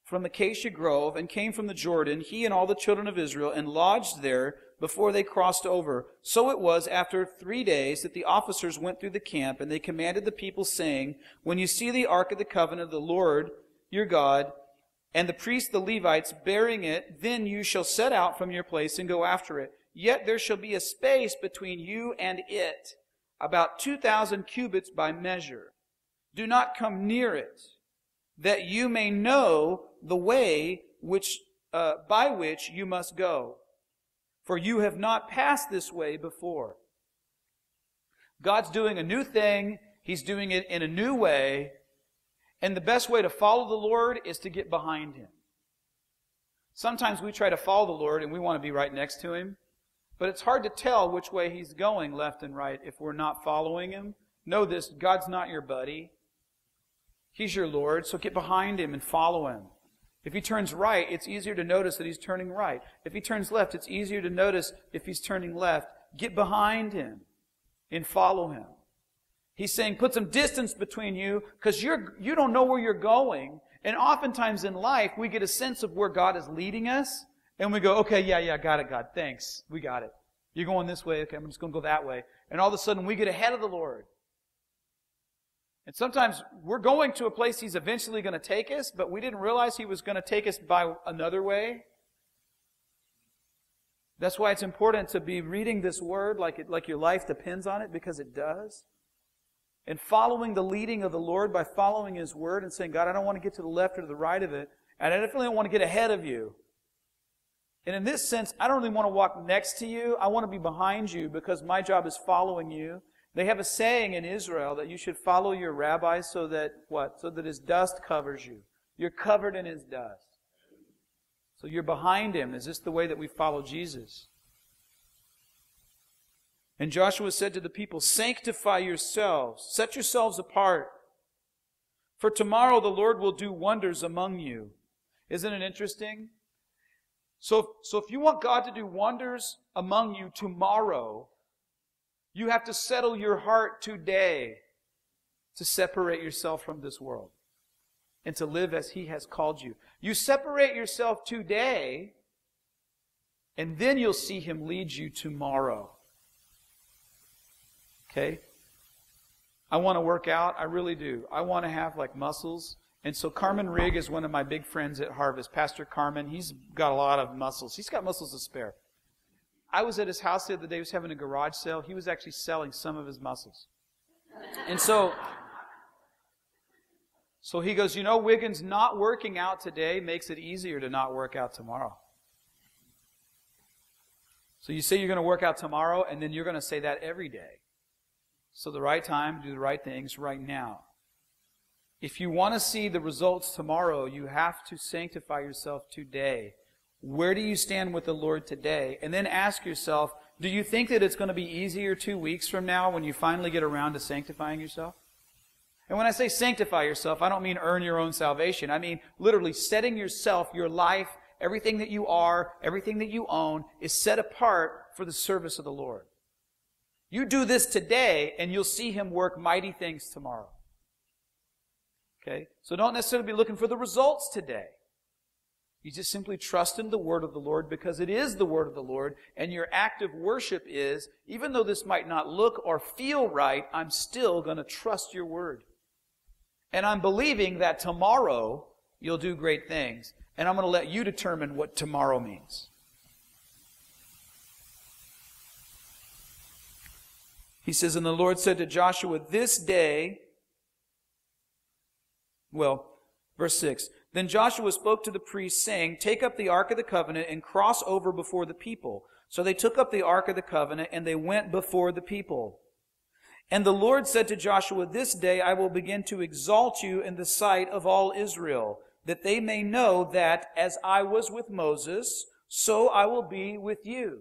from Acacia Grove and came from the Jordan, he and all the children of Israel, and lodged there before they crossed over. So it was after 3 days that the officers went through the camp, and they commanded the people, saying, when you see the ark of the covenant of the Lord your God, and the priests the Levites bearing it, then you shall set out from your place and go after it. Yet there shall be a space between you and it, about 2,000 cubits by measure. Do not come near it, that you may know the way by which you must go. For you have not passed this way before. God's doing a new thing. He's doing it in a new way. And the best way to follow the Lord is to get behind Him. Sometimes we try to follow the Lord and we want to be right next to Him. But it's hard to tell which way He's going, left and right, if we're not following Him. Know this, God's not your buddy. He's your Lord, so get behind Him and follow Him. If he turns right, it's easier to notice that he's turning right. If he turns left, it's easier to notice if he's turning left. Get behind him and follow him. He's saying, put some distance between you because you don't know where you're going. And oftentimes in life, we get a sense of where God is leading us. And we go, okay, yeah, got it, God. Thanks. We got it. You're going this way. Okay, I'm just going to go that way. And all of a sudden, we get ahead of the Lord. And sometimes we're going to a place He's eventually going to take us, but we didn't realize He was going to take us by another way. That's why it's important to be reading this Word like your life depends on it, because it does. And following the leading of the Lord by following His Word and saying, God, I don't want to get to the left or to the right of it, and I definitely don't want to get ahead of you. And in this sense, I don't really want to walk next to you. I want to be behind you because my job is following you. They have a saying in Israel that you should follow your rabbi so that what? So that his dust covers you. You're covered in his dust. So you're behind him. Is this the way that we follow Jesus? And Joshua said to the people, sanctify yourselves, set yourselves apart. For tomorrow the Lord will do wonders among you. Isn't it interesting? So if you want God to do wonders among you tomorrow, you have to settle your heart today to separate yourself from this world and to live as He has called you. You separate yourself today, and then you'll see Him lead you tomorrow. Okay? I want to work out. I really do. I want to have like muscles. And so Carmen Rigg is one of my big friends at Harvest. Pastor Carmen, he's got a lot of muscles. He's got muscles to spare. I was at his house the other day. He was having a garage sale. He was actually selling some of his muscles. And so he goes, you know, Wiggins, not working out today makes it easier to not work out tomorrow. So you say you're going to work out tomorrow, and then you're going to say that every day. So the right time, do the right things right now. If you want to see the results tomorrow, you have to sanctify yourself today. Where do you stand with the Lord today? And then ask yourself, do you think that it's going to be easier 2 weeks from now when you finally get around to sanctifying yourself? And when I say sanctify yourself, I don't mean earn your own salvation. I mean literally setting yourself, your life, everything that you are, everything that you own is set apart for the service of the Lord. You do this today and you'll see Him work mighty things tomorrow. Okay? So don't necessarily be looking for the results today. You just simply trust in the Word of the Lord because it is the Word of the Lord, and your act of worship is, even though this might not look or feel right, I'm still going to trust your Word. And I'm believing that tomorrow you'll do great things, and I'm going to let you determine what tomorrow means. He says, and the Lord said to Joshua, this day, verse 6, then Joshua spoke to the priests, saying, take up the Ark of the Covenant and cross over before the people. So they took up the Ark of the Covenant, and they went before the people. And the Lord said to Joshua, this day I will begin to exalt you in the sight of all Israel, that they may know that as I was with Moses, so I will be with you.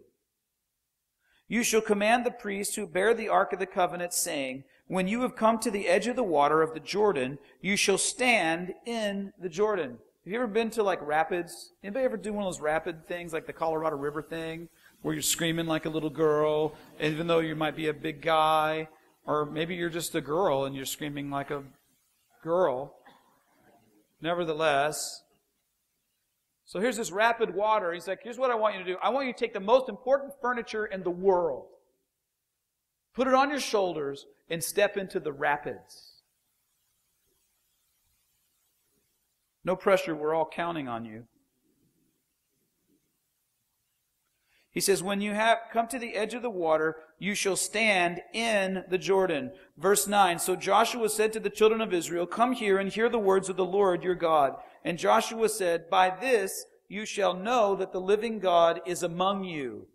You shall command the priests who bear the Ark of the Covenant, saying, when you have come to the edge of the water of the Jordan, you shall stand in the Jordan. Have you ever been to like rapids? Anybody ever do one of those rapid things, like the Colorado River thing, where you're screaming like a little girl, even though you might be a big guy, or maybe you're just a girl and you're screaming like a girl. Nevertheless, so here's this rapid water. He's like, here's what I want you to do. I want you to take the most important furniture in the world, put it on your shoulders, and step into the rapids. No pressure, we're all counting on you. He says, when you have come to the edge of the water, you shall stand in the Jordan. Verse 9, so Joshua said to the children of Israel, come here and hear the words of the Lord your God. And Joshua said, by this you shall know that the living God is among you,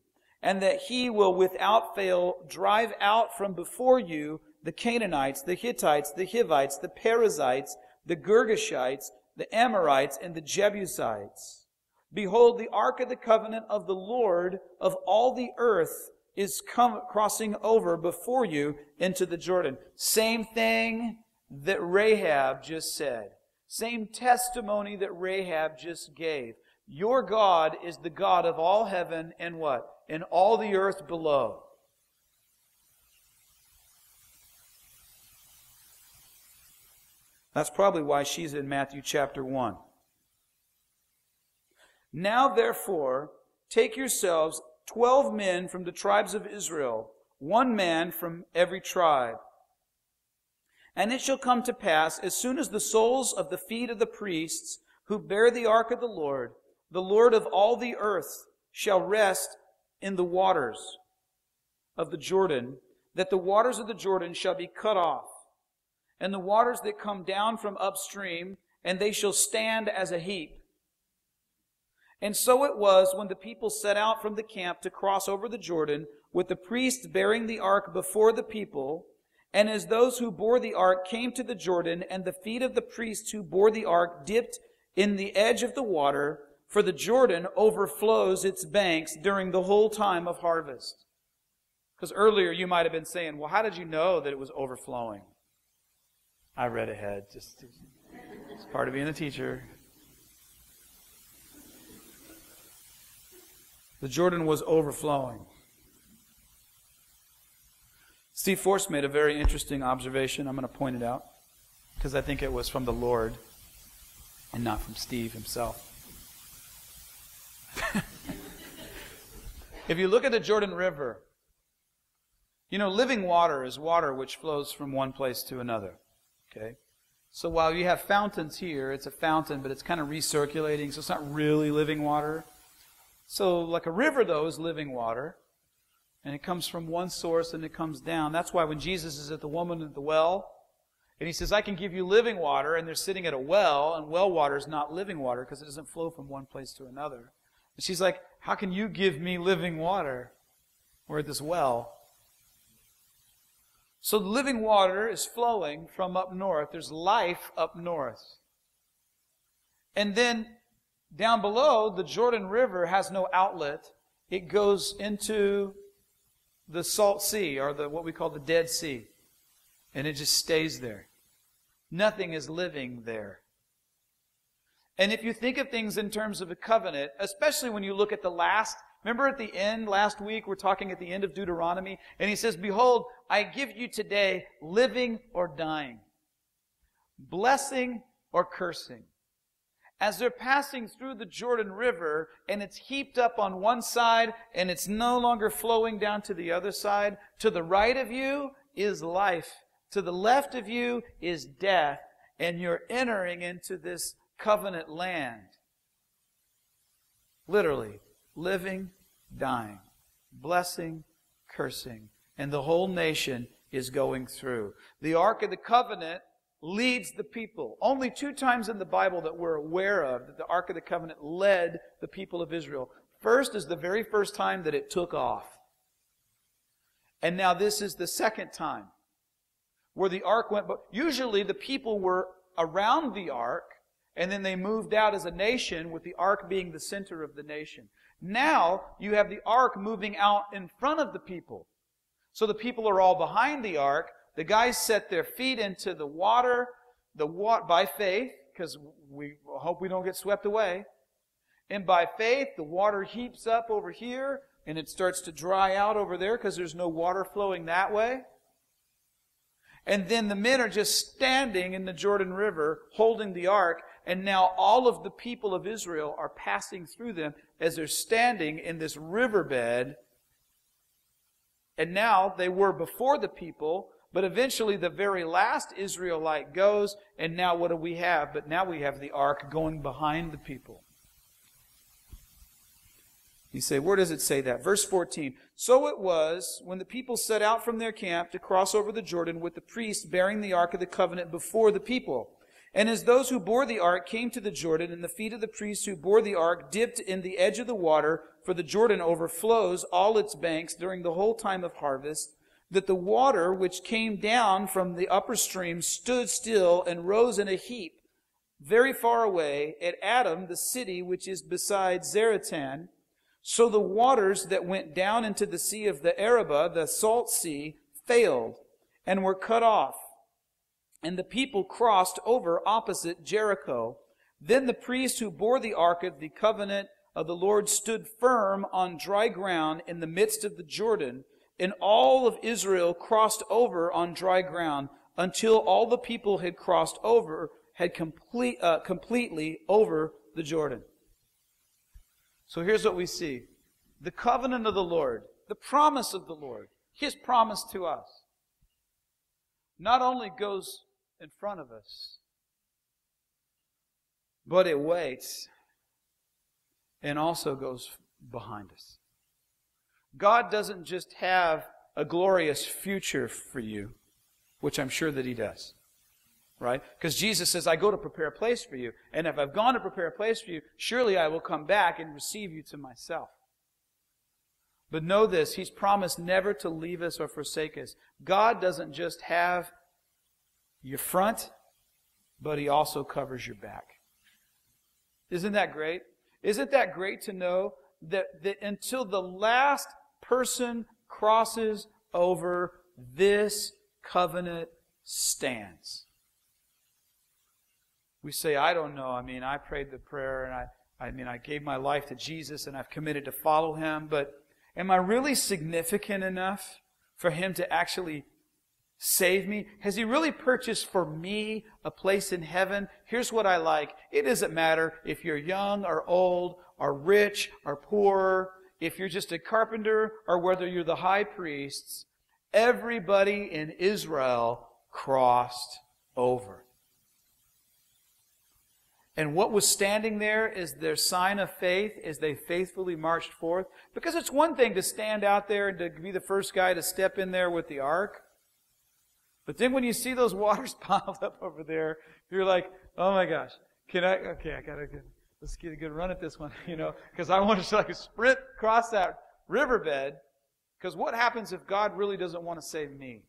and that He will without fail drive out from before you the Canaanites, the Hittites, the Hivites, the Perizzites, the Girgashites, the Amorites, and the Jebusites. Behold, the Ark of the Covenant of the Lord of all the earth is crossing over before you into the Jordan. Same thing that Rahab just said. Same testimony that Rahab just gave. Your God is the God of all heaven and what? And all the earth below. That's probably why she's in Matthew chapter 1. Now therefore, take yourselves 12 men from the tribes of Israel, 1 man from every tribe. And it shall come to pass, as soon as the soles of the feet of the priests who bear the ark of the Lord of all the earth, shall rest in the waters of the Jordan, that the waters of the Jordan shall be cut off, and the waters that come down from upstream, and they shall stand as a heap. And so it was when the people set out from the camp to cross over the Jordan, with the priests bearing the ark before the people, and as those who bore the ark came to the Jordan, and the feet of the priests who bore the ark dipped in the edge of the water, for the Jordan overflows its banks during the whole time of harvest. Because earlier you might have been saying, well, how did you know that it was overflowing? I read ahead. It's part of being a teacher. The Jordan was overflowing. Steve Force made a very interesting observation. I'm going to point it out because I think it was from the Lord and not from Steve himself. If you look at the Jordan River, you know, living water is water which flows from one place to another. Okay? So while you have fountains here, it's a fountain, but it's kind of recirculating, so it's not really living water. So like a river, though, is living water. And it comes from one source and it comes down. That's why when Jesus is at the woman at the well, and he says, I can give you living water, and they're sitting at a well, and well water is not living water because it doesn't flow from one place to another. And she's like, how can you give me living water? We're at this well. So the living water is flowing from up north. There's life up north. And then down below, the Jordan River has no outlet. It goes into the Salt Sea, or what we call the Dead Sea. And it just stays there. Nothing is living there. And if you think of things in terms of a covenant, especially when you look at the last, remember at the end, last week, we're talking at the end of Deuteronomy, and he says, behold, I give you today living or dying, blessing or cursing. As they're passing through the Jordan River, and it's heaped up on one side, and it's no longer flowing down to the other side, to the right of you is life. To the left of you is death, and you're entering into this covenant land. Literally, living, dying, blessing, cursing, and the whole nation is going through. The Ark of the Covenant leads the people. Only 2 times in the Bible that we're aware of that the Ark of the Covenant led the people of Israel. First is the very first time that it took off. And now this is the second time where the Ark went. But usually the people were around the Ark, and then they moved out as a nation, with the Ark being the center of the nation. Now you have the Ark moving out in front of the people. So the people are all behind the Ark. The guys set their feet into the water by faith, because we hope we don't get swept away. And by faith, the water heaps up over here, and it starts to dry out over there because there's no water flowing that way. And then the men are just standing in the Jordan River holding the ark, and now all of the people of Israel are passing through them as they're standing in this riverbed. And now they were before the people, but eventually the very last Israelite goes, and now what do we have? But now we have the ark going behind the people. You say, where does it say that? Verse 14. So it was, when the people set out from their camp to cross over the Jordan, with the priests bearing the ark of the covenant before the people. And as those who bore the ark came to the Jordan, and the feet of the priests who bore the ark dipped in the edge of the water, for the Jordan overflows all its banks during the whole time of harvest, that the water which came down from the upper stream stood still and rose in a heap very far away at Adam, the city which is beside Zaretan. So the waters that went down into the sea of the Arabah, the Salt Sea, failed and were cut off. and the people crossed over opposite Jericho. Then the priest who bore the ark of the covenant of the Lord stood firm on dry ground in the midst of the Jordan, and all of Israel crossed over on dry ground until all the people had crossed over, had completely over the Jordan. So here's what we see. The covenant of the Lord, the promise of the Lord, His promise to us, not only goes in front of us, but it waits and also goes behind us. God doesn't just have a glorious future for you, which I'm sure that He does. Right? Because Jesus says, I go to prepare a place for you. And if I've gone to prepare a place for you, surely I will come back and receive you to myself. But know this, He's promised never to leave us or forsake us. God doesn't just have your front, but He also covers your back. Isn't that great? Isn't that great to know that until the last person crosses over, this covenant stands? We say, I don't know. I mean, I prayed the prayer and I gave my life to Jesus and I've committed to follow Him, but am I really significant enough for Him to actually save me? Has He really purchased for me a place in heaven? Here's what I like. It doesn't matter if you're young or old or rich or poor, if you're just a carpenter or whether you're the high priests. Everybody in Israel crossed over. And what was standing there is their sign of faith as they faithfully marched forth. Because it's one thing to stand out there and to be the first guy to step in there with the ark. But then when you see those waters piled up over there, you're like, oh my gosh, let's get a good run at this one, because I want to like sprint across that riverbed. Because what happens if God really doesn't want to save me?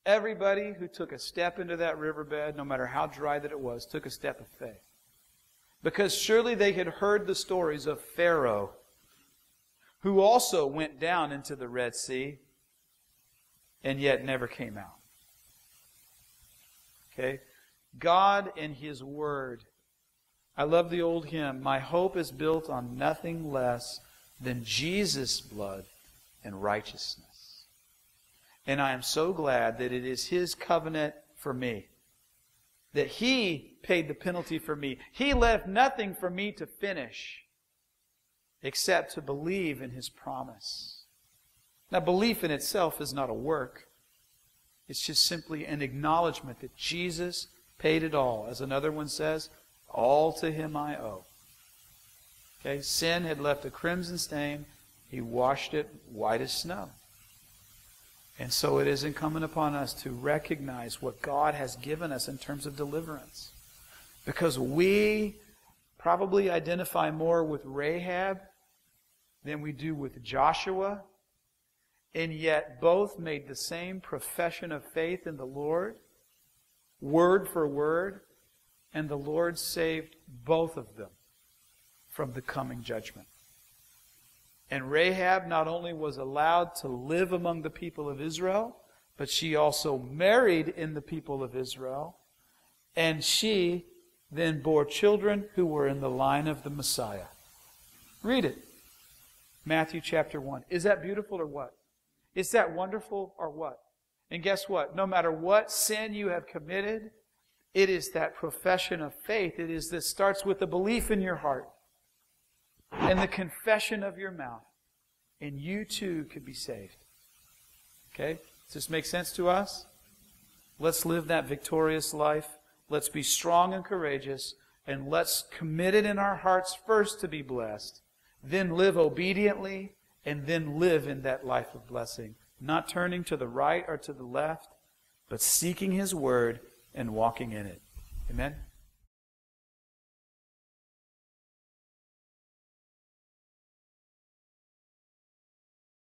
Everybody who took a step into that riverbed, no matter how dry that it was, took a step of faith. Because surely they had heard the stories of Pharaoh, who also went down into the Red Sea and yet never came out. Okay? God and His Word. I love the old hymn, my hope is built on nothing less than Jesus' blood and righteousness. And I am so glad that it is His covenant for me. That He paid the penalty for me. He left nothing for me to finish except to believe in His promise. Now, belief in itself is not a work. It's just simply an acknowledgement that Jesus paid it all. As another one says, all to Him I owe. Okay, sin had left a crimson stain. He washed it white as snow. And so it is incumbent upon us to recognize what God has given us in terms of deliverance. Because we probably identify more with Rahab than we do with Joshua. And yet both made the same profession of faith in the Lord, word for word, and the Lord saved both of them from the coming judgment. And Rahab not only was allowed to live among the people of Israel, but she also married in the people of Israel. And she then bore children who were in the line of the Messiah. Read it. Matthew chapter 1. Is that beautiful or what? Is that wonderful or what? And guess what? No matter what sin you have committed, it is that profession of faith. It is this starts with the belief in your heart and the confession of your mouth. And you too could be saved. Okay? Does this make sense to us? Let's live that victorious life. Let's be strong and courageous. And let's commit it in our hearts first to be blessed. Then live obediently. And then live in that life of blessing. Not turning to the right or to the left, but seeking His Word and walking in it. Amen?